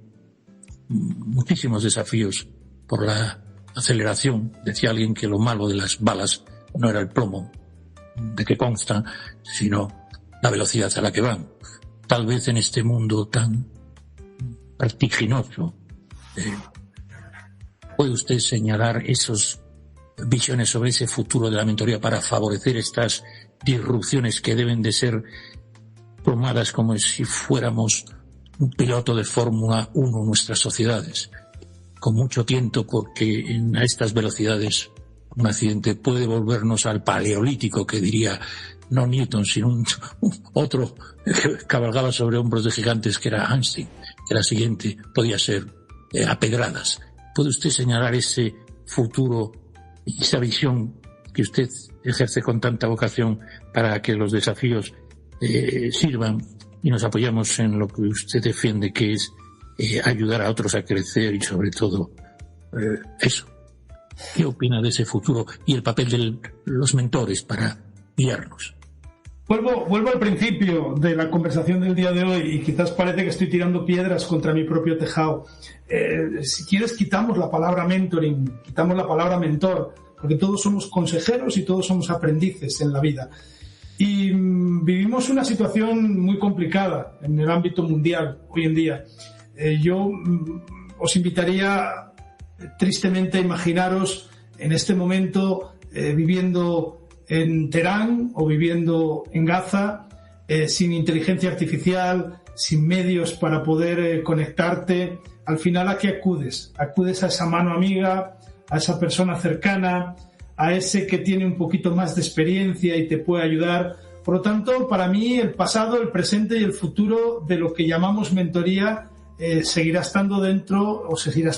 muchísimos desafíos por la aceleración. Decía alguien que lo malo de las balas no era el plomo de que consta, sino la velocidad a la que van. Tal vez en este mundo tan vertiginoso, ¿puede usted señalar esas visiones sobre ese futuro de la mentoría para favorecer estas disrupciones que deben de ser tomadas como si fuéramos un piloto de Fórmula 1 en nuestras sociedades, con mucho tiento, porque a estas velocidades un accidente puede volvernos al Paleolítico, que diría no Newton, sino otro que cabalgaba sobre hombros de gigantes, que era Einstein, que la siguiente podía ser a pedradas. ¿Puede usted señalar ese futuro y esa visión que usted ejerce con tanta vocación para que los desafíos sirvan y nos apoyamos en lo que usted defiende, que es ayudar a otros a crecer y sobre todo eso? ¿Qué opina de ese futuro y el papel de los mentores para guiarnos? Vuelvo al principio de la conversación del día de hoy y quizás parece que estoy tirando piedras contra mi propio tejado. Si quieres, quitamos la palabra mentoring, quitamos la palabra mentor, porque todos somos consejeros y todos somos aprendices en la vida. Y vivimos una situación muy complicada en el ámbito mundial hoy en día. Yo os invitaría tristemente a imaginaros en este momento viviendo en Teherán o viviendo en Gaza, sin inteligencia artificial, sin medios para poder conectarte. Al final, ¿a qué acudes? Acudes a esa mano amiga, a esa persona cercana, a ese que tiene un poquito más de experiencia y te puede ayudar. Por lo tanto, para mí, el pasado, el presente y el futuro de lo que llamamos mentoría seguirá estando dentro o seguirá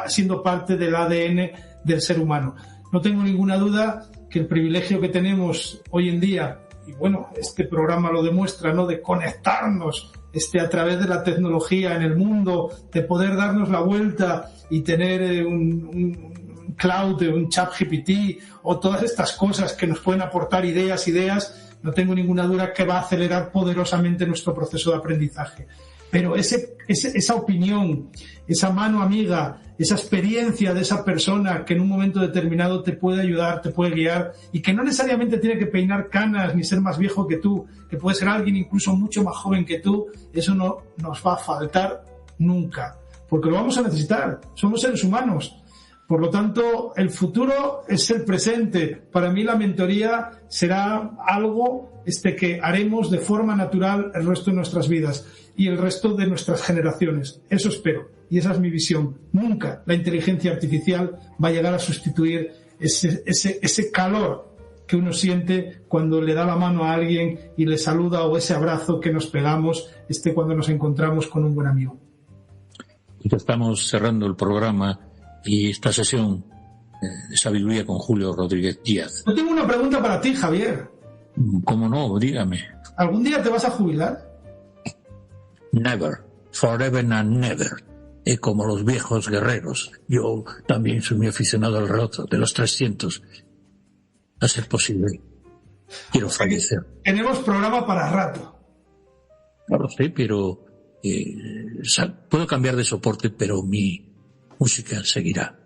siendo parte del ADN del ser humano. No tengo ninguna duda que el privilegio que tenemos hoy en día, y bueno, este programa lo demuestra, ¿no?, de conectarnos a través de la tecnología en el mundo, de poder darnos la vuelta y tener un cloud, un ChatGPT o todas estas cosas que nos pueden aportar ideas, no tengo ninguna duda que va a acelerar poderosamente nuestro proceso de aprendizaje. Pero esa opinión, esa mano amiga, esa experiencia de esa persona que en un momento determinado te puede ayudar, te puede guiar y que no necesariamente tiene que peinar canas ni ser más viejo que tú, que puede ser alguien incluso mucho más joven que tú, eso no nos va a faltar nunca, porque lo vamos a necesitar, somos seres humanos. Por lo tanto, el futuro es el presente. Para mí la mentoría será algo que haremos de forma natural el resto de nuestras vidas y el resto de nuestras generaciones. Eso espero y esa es mi visión. Nunca la inteligencia artificial va a llegar a sustituir ese calor que uno siente cuando le da la mano a alguien y le saluda, o ese abrazo que nos pegamos cuando nos encontramos con un buen amigo. Ya estamos cerrando el programa y esta sesión de sabiduría con Julio Rodríguez Díaz. Yo tengo una pregunta para ti, Javier. ¿Cómo no? Dígame. ¿Algún día te vas a jubilar? Never. Forever and never. Como los viejos guerreros. Yo también soy muy aficionado al reloj de los 300. A ser posible. Quiero fallecer. Tenemos programa para rato. No lo sé, pero puedo cambiar de soporte, pero mi música seguirá.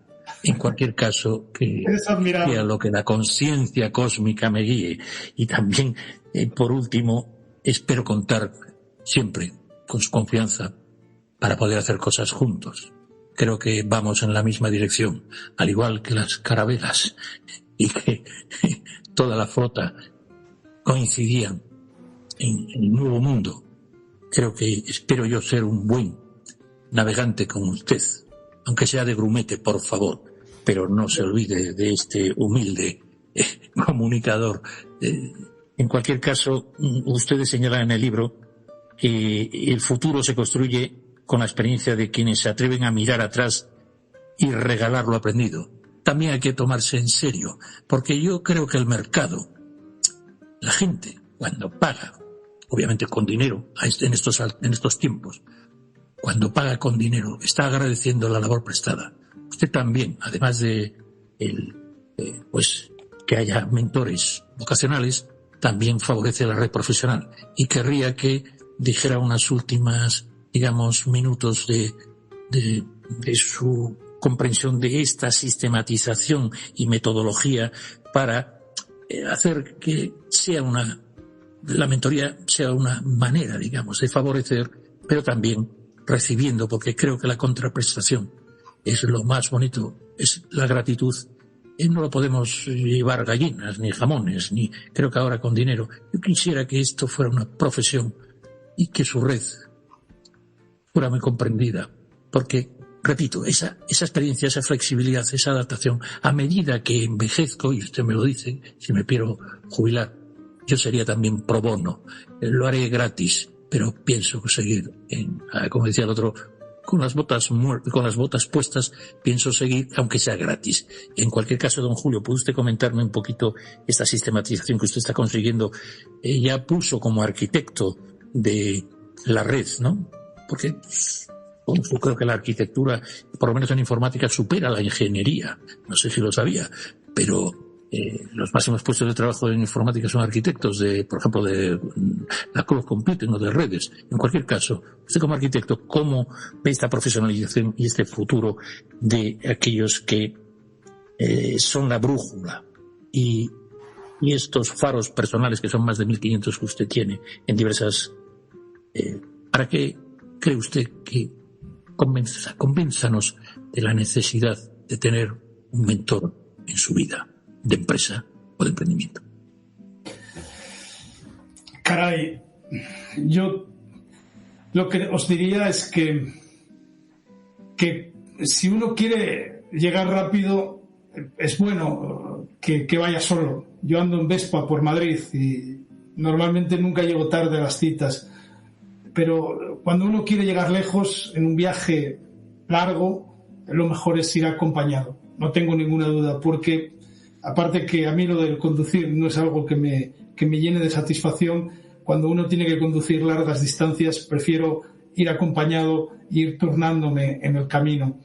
En cualquier caso, que sea lo que la conciencia cósmica me guíe. Y también, por último, espero contar siempre con su confianza para poder hacer cosas juntos. Creo que vamos en la misma dirección, al igual que las carabelas, y que toda la flota coincidían en el nuevo mundo. Creo que espero yo ser un buen navegante con usted, aunque sea de grumete, por favor, pero no se olvide de este humilde comunicador. En cualquier caso, ustedes señalan en el libro que el futuro se construye con la experiencia de quienes se atreven a mirar atrás y regalar lo aprendido. También hay que tomarse en serio, porque yo creo que el mercado, la gente, cuando paga, obviamente con dinero, en estos tiempos, cuando paga con dinero, está agradeciendo la labor prestada. Usted también, además de que haya mentores vocacionales, también favorece la red profesional. Y querría que dijera unas últimas, minutos de su comprensión de esta sistematización y metodología para hacer que la mentoría sea una manera, de favorecer, pero también recibiendo, porque creo que la contraprestación es lo más bonito, es la gratitud. No lo podemos llevar gallinas, ni jamones, ni creo que ahora con dinero. Yo quisiera que esto fuera una profesión y que su red fuera muy comprendida, porque, repito, esa experiencia, esa flexibilidad, esa adaptación, a medida que envejezco, y usted me lo dice, si me quiero jubilar, yo sería también pro bono, lo haré gratis, pero pienso seguir como decía el otro, con las botas puestas, pienso seguir, aunque sea gratis. En cualquier caso, don Julio, ¿puede usted comentarme un poquito esta sistematización que usted está consiguiendo? Ya puso como arquitecto de la red, ¿no? Porque yo creo que la arquitectura, por lo menos en informática, supera la ingeniería. No sé si lo sabía, pero los máximos puestos de trabajo en informática son arquitectos por ejemplo, de la cloud computing o de redes. En cualquier caso, usted como arquitecto, ¿cómo ve esta profesionalización y este futuro de aquellos que son la brújula y estos faros personales, que son más de 1.500 que usted tiene en diversas... ¿Para qué cree usted que convénzanos de la necesidad de tener un mentor en su vida, de empresa o de emprendimiento? Caray, yo lo que os diría es que si uno quiere llegar rápido, es bueno que vaya solo. Yo ando en Vespa por Madrid y normalmente nunca llego tarde a las citas, pero cuando uno quiere llegar lejos en un viaje largo, lo mejor es ir acompañado, no tengo ninguna duda, porque aparte que a mí lo del conducir no es algo que me llene de satisfacción. Cuando uno tiene que conducir largas distancias, prefiero ir acompañado e ir turnándome en el camino.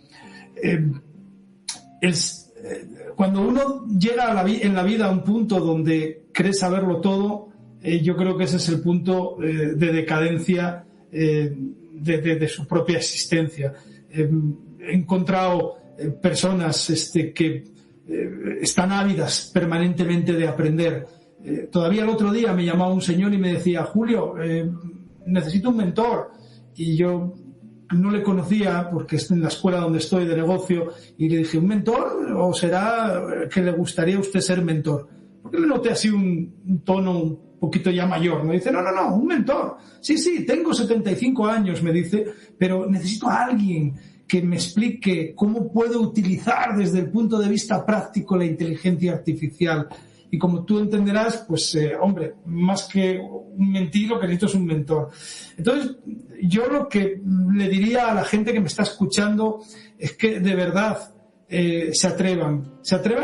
Cuando uno llega en la vida a un punto donde cree saberlo todo, yo creo que ese es el punto de decadencia de su propia existencia. He encontrado personas que están ávidas permanentemente de aprender. Todavía el otro día me llamaba un señor y me decía: Julio, necesito un mentor. Y yo no le conocía porque es en la escuela donde estoy de negocio, y le dije, ¿un mentor? ¿O será que le gustaría a usted ser mentor? Porque le noté así un tono un poquito ya mayor. Me dice, no, un mentor. Sí, tengo 75 años, me dice, pero necesito a alguien que me explique cómo puedo utilizar desde el punto de vista práctico la inteligencia artificial. Y como tú entenderás, pues, hombre, más que un mentir, lo que necesito es un mentor. Entonces, yo lo que le diría a la gente que me está escuchando es que de verdad se atrevan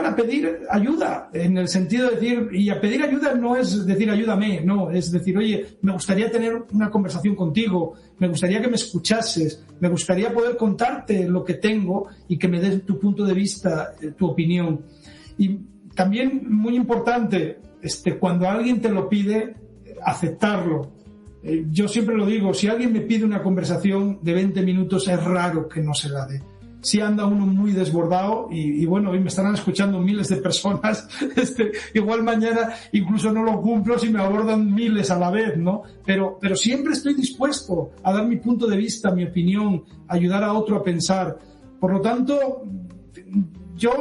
a pedir ayuda, en el sentido de decir, y a pedir ayuda no es decir ayúdame, no, es decir, oye, me gustaría tener una conversación contigo, me gustaría que me escuchases, me gustaría poder contarte lo que tengo y que me des tu punto de vista, tu opinión. Y también, muy importante, cuando alguien te lo pide, aceptarlo. Yo siempre lo digo, si alguien me pide una conversación de 20 minutos, es raro que no se la dé. Si anda uno muy desbordado y bueno, hoy me estarán escuchando miles de personas, igual mañana incluso no lo cumplo si me abordan miles a la vez, ¿no? Pero siempre estoy dispuesto a dar mi punto de vista, mi opinión, ayudar a otro a pensar. Por lo tanto, yo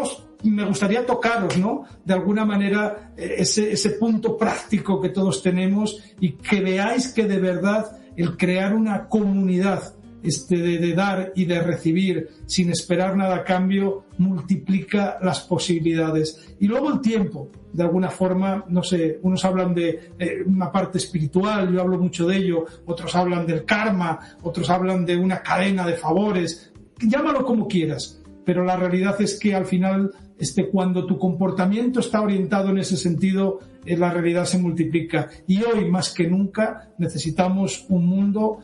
me gustaría tocaros, ¿no? De alguna manera ese punto práctico que todos tenemos, y que veáis que de verdad el crear una comunidad de dar y de recibir sin esperar nada a cambio multiplica las posibilidades. Y luego el tiempo, de alguna forma, no sé, unos hablan de una parte espiritual, yo hablo mucho de ello, otros hablan del karma, otros hablan de una cadena de favores, llámalo como quieras, pero la realidad es que al final cuando tu comportamiento está orientado en ese sentido, la realidad se multiplica. Y hoy, más que nunca, necesitamos un mundo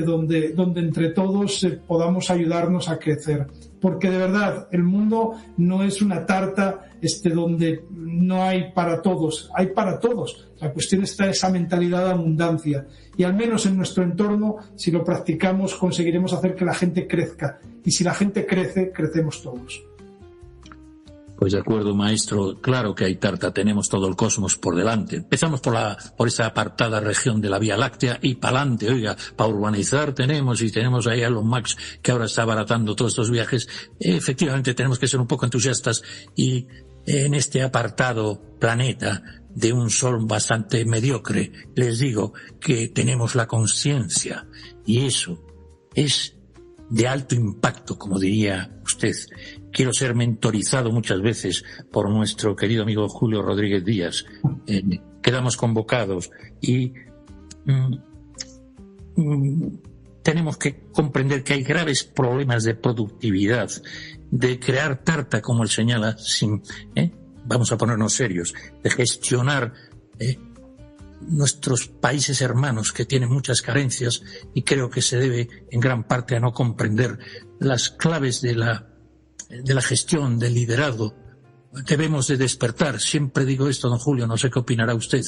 donde entre todos podamos ayudarnos a crecer. Porque de verdad, el mundo no es una tarta donde no hay para todos, hay para todos. La cuestión está en esa mentalidad de abundancia. Y al menos en nuestro entorno, si lo practicamos, conseguiremos hacer que la gente crezca. Y si la gente crece, crecemos todos. Pues de acuerdo, maestro. Claro que hay tarta, tenemos todo el cosmos por delante. Empezamos por esa apartada región de la Vía Láctea y pa'lante. Oiga, para urbanizar tenemos ahí a Elon Musk, que ahora está abaratando todos estos viajes. Efectivamente tenemos que ser un poco entusiastas, y en este apartado planeta de un sol bastante mediocre, les digo que tenemos la conciencia, y eso es de alto impacto, como diría usted. Quiero ser mentorizado muchas veces por nuestro querido amigo Julio Rodríguez Díaz. Quedamos convocados y tenemos que comprender que hay graves problemas de productividad, de crear tarta, como él señala, vamos a ponernos serios, de gestionar nuestros países hermanos, que tienen muchas carencias, y creo que se debe en gran parte a no comprender las claves de la gestión, del liderazgo. Debemos de despertar. Siempre digo esto, don Julio, no sé qué opinará usted,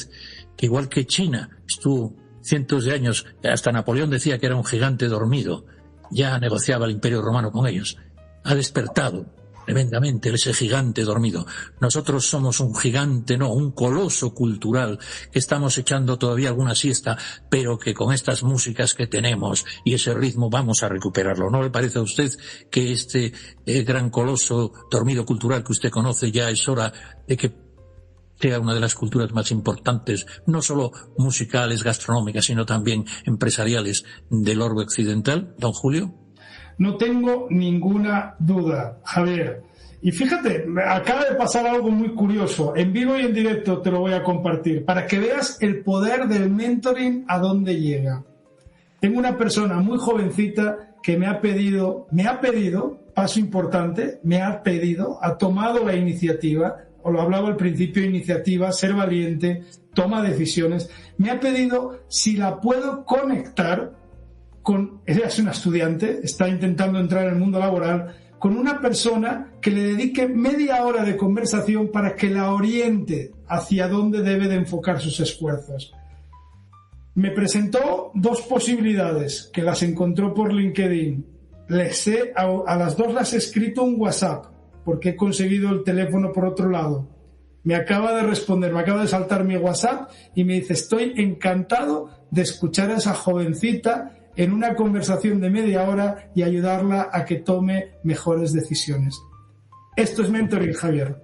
que igual que China estuvo cientos de años, hasta Napoleón decía que era un gigante dormido, ya negociaba el Imperio Romano con ellos, ha despertado tremendamente ese gigante dormido. Nosotros somos un gigante, no, un coloso cultural, que estamos echando todavía alguna siesta, pero que con estas músicas que tenemos y ese ritmo vamos a recuperarlo. ¿No le parece a usted que este gran coloso dormido cultural que usted conoce ya es hora de que sea una de las culturas más importantes, no solo musicales, gastronómicas, sino también empresariales del orbe occidental, don Julio? No tengo ninguna duda, Javier. Y fíjate, acaba de pasar algo muy curioso. En vivo y en directo te lo voy a compartir para que veas el poder del mentoring a dónde llega. Tengo una persona muy jovencita que me ha pedido, paso importante, ha tomado la iniciativa, o lo hablaba al principio, iniciativa, ser valiente, toma decisiones. Me ha pedido si la puedo conectar ella es una estudiante, está intentando entrar en el mundo laboral, con una persona que le dedique media hora de conversación para que la oriente hacia dónde debe de enfocar sus esfuerzos. Me presentó dos posibilidades, que las encontró por LinkedIn. A las dos las he escrito un WhatsApp, porque he conseguido el teléfono por otro lado. Me acaba de responder, me acaba de saltar mi WhatsApp y me dice: estoy encantado de escuchar a esa jovencita en una conversación de media hora y ayudarla a que tome mejores decisiones. Esto es mentoring, Javier.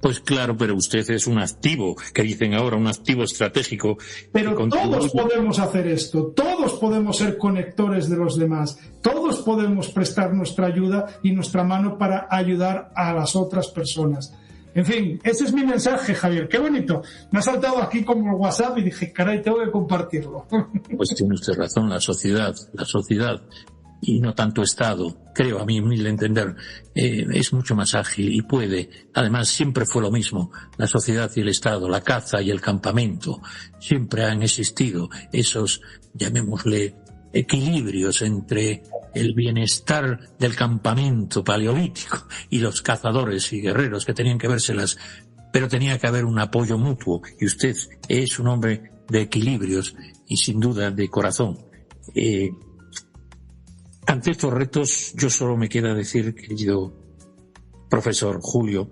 Pues claro, pero usted es un activo, que dicen ahora, un activo estratégico. Pero todos podemos hacer esto, todos podemos ser conectores de los demás, todos podemos prestar nuestra ayuda y nuestra mano para ayudar a las otras personas. En fin, ese es mi mensaje, Javier. Qué bonito. Me ha saltado aquí como el WhatsApp y dije, caray, tengo que compartirlo. Pues tiene usted razón, la sociedad, y no tanto Estado, creo, a mi humilde entender, es mucho más ágil y puede. Además, siempre fue lo mismo, la sociedad y el Estado, la caza y el campamento. Siempre han existido esos, llamémosle, equilibrios entre el bienestar del campamento paleolítico y los cazadores y guerreros que tenían que vérselas, pero tenía que haber un apoyo mutuo, y usted es un hombre de equilibrios y sin duda de corazón. Ante estos retos, yo solo me queda decir, querido profesor Julio,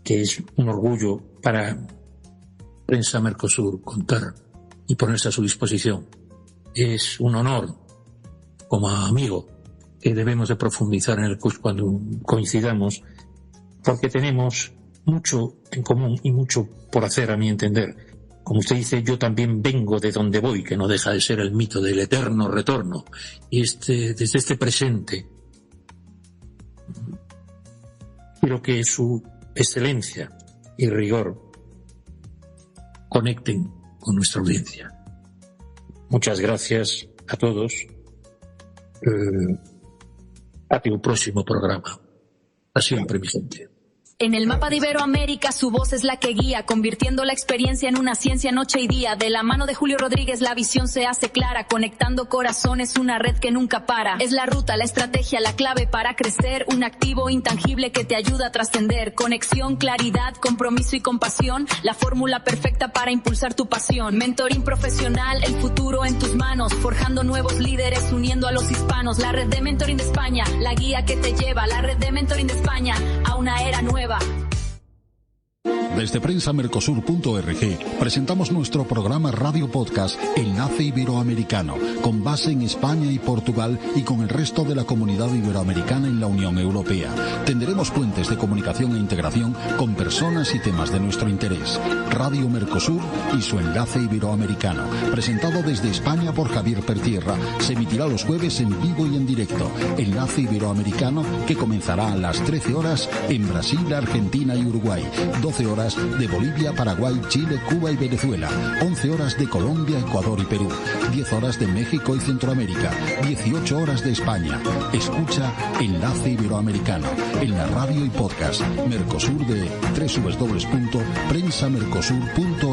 que es un orgullo para Prensa Mercosur contar y ponerse a su disposición. Es un honor, como amigo, que debemos de profundizar en el curso cuando coincidamos, porque tenemos mucho en común y mucho por hacer, a mi entender. Como usted dice, yo también vengo de donde voy, que no deja de ser el mito del eterno retorno. Y desde este presente, quiero que su excelencia y rigor conecten con nuestra audiencia. Muchas gracias a todos. Hasta un próximo programa. A siempre, mi gente. En el mapa de Iberoamérica su voz es la que guía, convirtiendo la experiencia en una ciencia noche y día. De la mano de Julio Rodríguez la visión se hace clara, conectando corazones, una red que nunca para. Es la ruta, la estrategia, la clave para crecer, un activo intangible que te ayuda a trascender. Conexión, claridad, compromiso y compasión, la fórmula perfecta para impulsar tu pasión. Mentoring profesional, el futuro en tus manos, forjando nuevos líderes, uniendo a los hispanos. La red de Mentoring de España, la guía que te lleva, la red de Mentoring de España a una era nueva. Desde prensamercosur.org presentamos nuestro programa Radio Podcast Enlace Iberoamericano, con base en España y Portugal y con el resto de la comunidad iberoamericana en la Unión Europea. Tendremos puentes de comunicación e integración con personas y temas de nuestro interés. Radio Mercosur y su Enlace Iberoamericano, presentado desde España por Javier Pertierra, se emitirá los jueves en vivo y en directo. Enlace Iberoamericano, que comenzará a las 13 horas en Brasil, Argentina y Uruguay, 12 horas de Bolivia, Paraguay, Chile, Cuba y Venezuela, 11 horas de Colombia, Ecuador y Perú, 10 horas de México y Centroamérica, 18 horas de España. Escucha Enlace Iberoamericano en la radio y podcast Mercosur de www.prensamercosur.org.